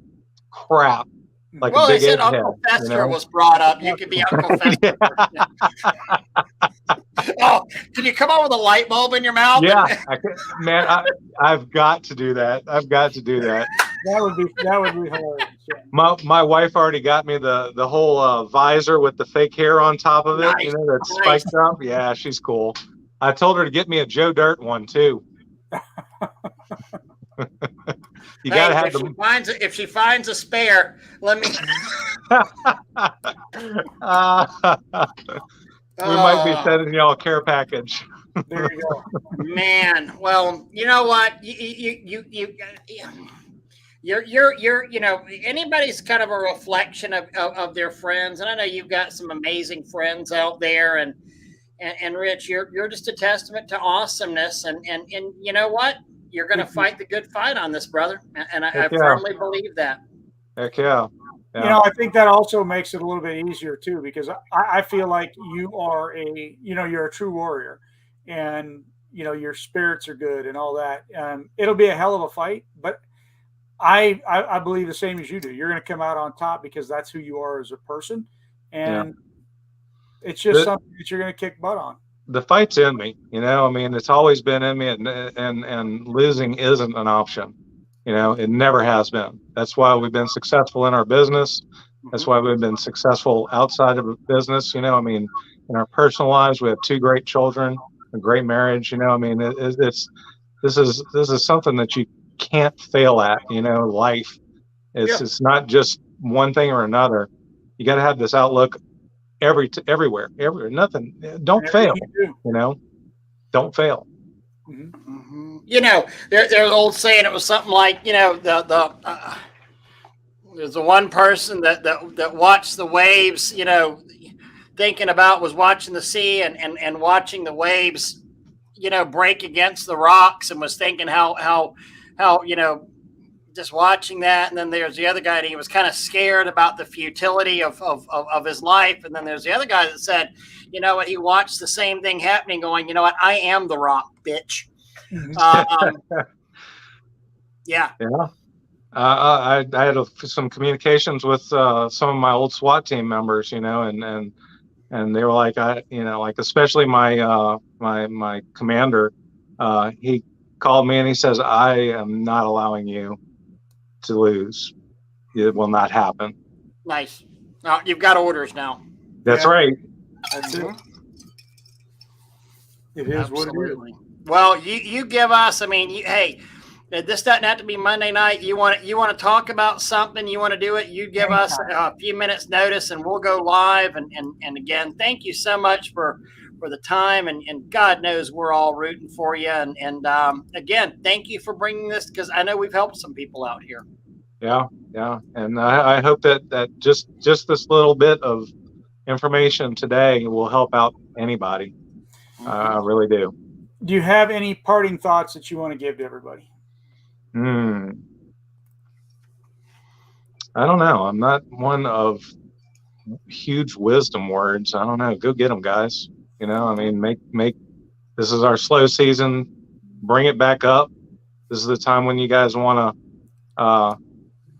crap, like a big they said Uncle Fester was brought up. You could be Uncle Fester. Oh, can you come on with a light bulb in your mouth? Yeah, man, I've got to do that. That would be hilarious. Yeah. My wife already got me the whole visor with the fake hair on top of it. Nice. That's spiked up. Yeah, she's cool. I told her to get me a Joe Dirt one too. You gotta have them. If she finds a spare, let me. We might be sending y'all a care package. There you go, man. Well, you know what? You're anybody's kind of a reflection of their friends, and I know you've got some amazing friends out there, and Rich, you're just a testament to awesomeness, and you know what? You're going to fight the good fight on this, brother. And I firmly believe that. Heck yeah. I think that also makes it a little bit easier too, because I feel like you are you're a true warrior, and, your spirits are good and all that. It'll be a hell of a fight, but I believe the same as you do. You're going to come out on top because that's who you are as a person. And it's just something that you're going to kick butt on. The fight's in me, I mean, it's always been in me, and losing isn't an option. It never has been. That's why we've been successful in our business. That's why we've been successful outside of business. I mean, in our personal lives, we have 2 great children, a great marriage. I mean, this is something that you can't fail at. Life. It's not just one thing or another. You got to have this outlook. Everywhere, nothing. Don't fail. Don't fail. Mm-hmm. There's an old saying. It was something like, there's the one person that watched the waves. Was watching the sea and watching the waves, break against the rocks, and was thinking how just watching that. And then there's the other guy, and he was kind of scared about the futility of his life. And then there's the other guy that said, you know what, he watched the same thing happening going, you know what, I am the Rock, bitch. Yeah. Yeah. I had some communications with some of my old SWAT team members, you know, and they were like, like especially my my commander, he called me and he says, I am not allowing you to lose. It will not happen. Nice. Now you've got orders now. That's right. That's it. It is Absolutely. what it is. Well, you give us, I mean, hey, this doesn't have to be Monday night. You want to talk about something, you want to do it, you give us a few minutes notice and we'll go live. And again, thank you so much for the time, and God knows we're all rooting for you. And again, thank you for bringing this, because I know we've helped some people out here. Yeah. And I hope that just this little bit of information today will help out anybody. I really do. Do you have any parting thoughts that you want to give to everybody? I don't know. I'm not one of huge wisdom words. I don't know. Go get them, guys. You know, I mean, make this is our slow season. Bring it back up. This is the time when you guys want to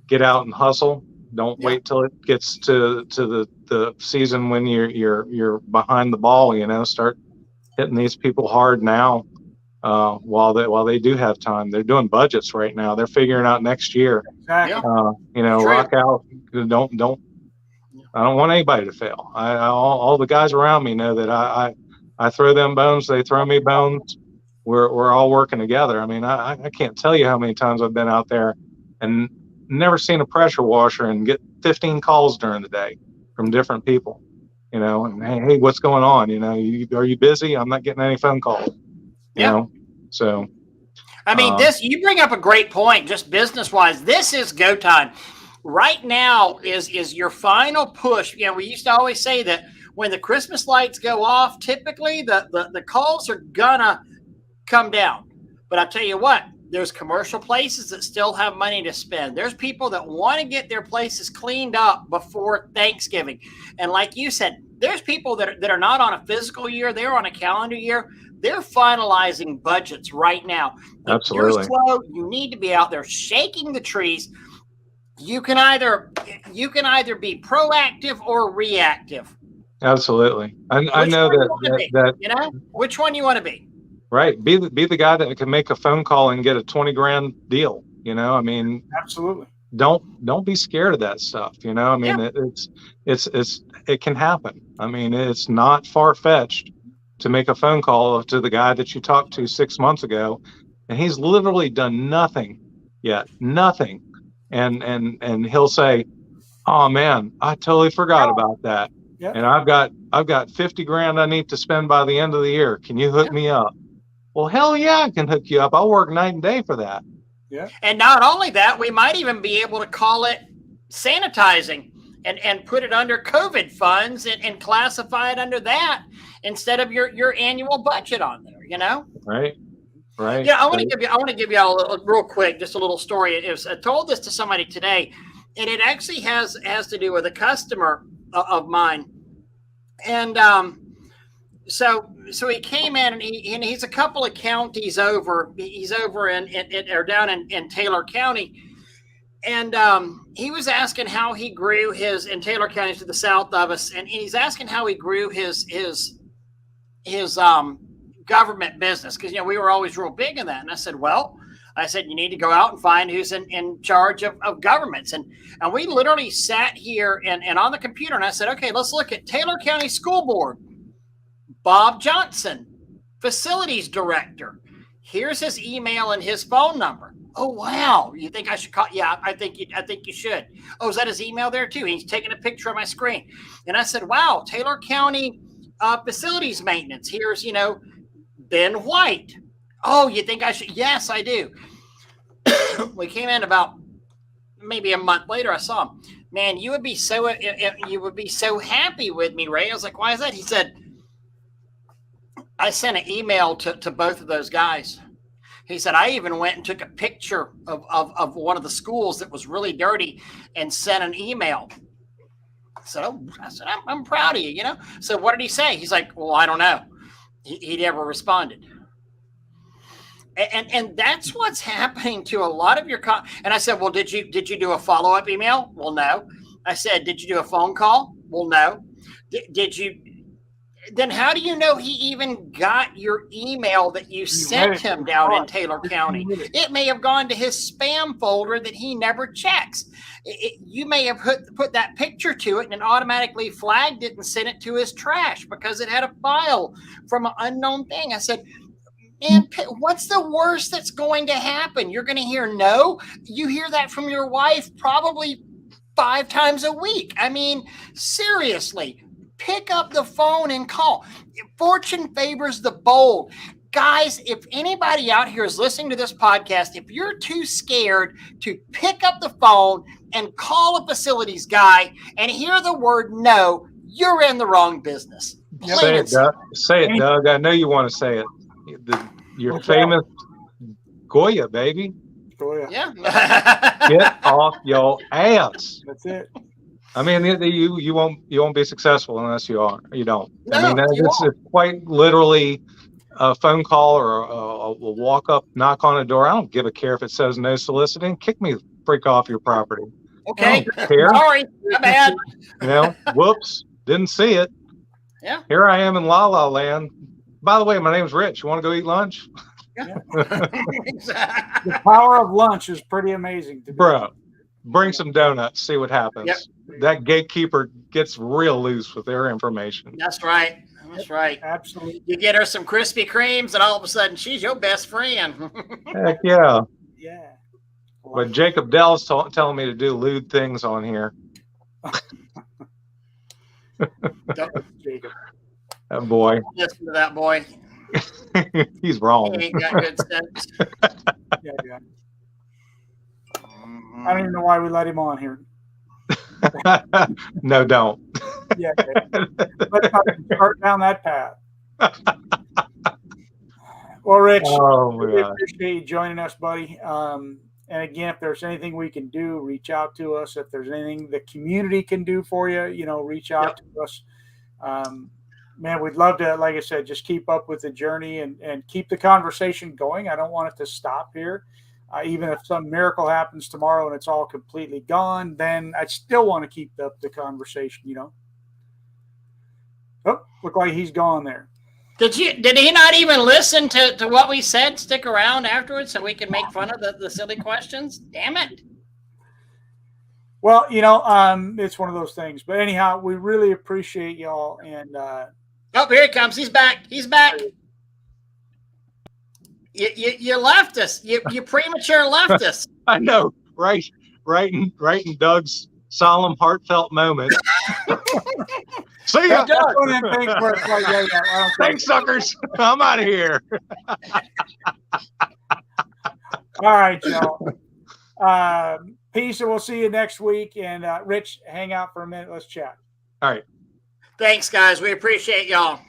get out and hustle. Don't wait till it gets to the season when you're behind the ball. You know, start hitting these people hard now. While they do have time. They're doing budgets right now. They're figuring out next year. Exactly. You know, rock out. Don't. I don't want anybody to fail. All the guys around me know that I throw them bones. They throw me bones. We're all working together. I mean, I can't tell you how many times I've been out there and never seen a pressure washer and get 15 calls during the day from different people. You know, and hey, what's going on? You know, are you busy? I'm not getting any phone calls. You know, so I mean, you bring up a great point, just business wise. This is go time. Right now is your final push. You know, we used to always say that when the Christmas lights go off, typically the calls are gonna come down. But I'll tell you what, there's commercial places that still have money to spend. There's people that want to get their places cleaned up before Thanksgiving. And like you said, there's people that are not on a fiscal year, they're on a calendar year. They're finalizing budgets right now. Absolutely. If you're slow, you need to be out there shaking the trees. You can either be proactive or reactive. Absolutely. I know that you know, which one you want to be. Right. Be the guy that can make a phone call and get a 20 grand deal. You know, I mean, absolutely. Don't be scared of that stuff. You know, I mean, it can happen. I mean, it's not far fetched to make a phone call to the guy that you talked to 6 months ago, and he's literally done nothing yet, nothing. And he'll say, oh man, I totally forgot about that. Yeah. And I've got 50 grand I need to spend by the end of the year. Can you hook me up? Well, hell yeah, I can hook you up. I'll work night and day for that. Yeah. And not only that, we might even be able to call it sanitizing and put it under COVID funds and classify it under that instead of your annual budget on there, you know? Right. Right. Yeah. I want to give you all real quick, just a little story. I told this to somebody today, and it actually has to do with a customer of mine. And, so he came in and he's a couple of counties over. He's over down in Taylor County. And he was asking how he grew in Taylor County to the south of us. And he's asking how he grew his government business. Cause we were always real big in that. And I said, you need to go out and find who's in charge of governments. And we literally sat here and on the computer and I said, okay, let's look at Taylor County School Board. Bob Johnson, facilities director. Here's his email and his phone number. Oh, wow. You think I should call? Yeah, I think you should. Oh, is that his email there too? He's taking a picture of my screen. And I said, wow, Taylor County facilities maintenance. Here's, Ben White. Oh, you think I should? Yes, I do. We came in about maybe a month later. I saw him. Man, you would be so happy with me, Ray. I was like, why is that? He said, I sent an email to both of those guys He said, I even went and took a picture of one of the schools that was really dirty and sent an email. So I said, I'm proud of you, you know? So what did he say? He's like, well, I don't know. He never responded. And that's what's happening to a lot of your and I said, well, did you do a follow-up email? Well, no. I said, did you do a phone call? Well, no. Did you? Then how do you know he even got your email that you sent him down in Taylor County? It may have gone to his spam folder that he never checks. You may have put that picture to it and it automatically flagged it and sent it to his trash because it had a file from an unknown thing. I said, man, what's the worst that's going to happen? You're going to hear no. You hear that from your wife probably 5 times a week. I mean, seriously. Pick up the phone and call. Fortune favors the bold. Guys, if anybody out here is listening to this podcast, if you're too scared to pick up the phone and call a facilities guy and hear the word no, you're in the wrong business. Say it, Doug. Say it, Doug. I know you want to say it. Your famous Goya, baby. Goya. Yeah. Get off your ass. That's it. I mean, you won't be successful unless you don't. No, I mean, it's quite literally a phone call or a walk up, knock on a door. I don't give a care if it says no soliciting. Kick me the freak off your property. Okay. Sorry, my bad. You know, whoops, didn't see it. Yeah. Here I am in La La Land. By the way, my name's Rich. You want to go eat lunch? Yeah. The power of lunch is pretty amazing. Bro, bring some donuts. See what happens. Yep. That gatekeeper gets real loose with their information. That's right. That's right. Absolutely. You get her some Krispy Kremes, and all of a sudden, she's your best friend. Heck yeah. Yeah. But Jacob Dell's telling me to do lewd things on here. Jacob. That boy. Listen to that boy. He's wrong. He ain't got good sense. Yeah. I don't even know why we let him on here. No, don't. Yeah. Let's not start down that path. Well, Rich, we appreciate you joining us, buddy. And again, if there's anything we can do, reach out to us. If there's anything the community can do for you, reach out to us. Man, we'd love to, like I said, just keep up with the journey and keep the conversation going. I don't want it to stop here. Even if some miracle happens tomorrow and it's all completely gone, then I still want to keep up the conversation, Oh, look like he's gone there. Did he not even listen to what we said? Stick around afterwards so we can make fun of the silly questions? Damn it. Well, it's one of those things. But anyhow, we really appreciate y'all. And oh, here he comes. He's back. He's back. You left us. You premature left us. I know, right in Doug's solemn, heartfelt moment. See ya. Thanks, suckers. I'm out of here. All right, y'all. Peace, and we'll see you next week. And Rich, hang out for a minute. Let's chat. All right. Thanks, guys. We appreciate y'all.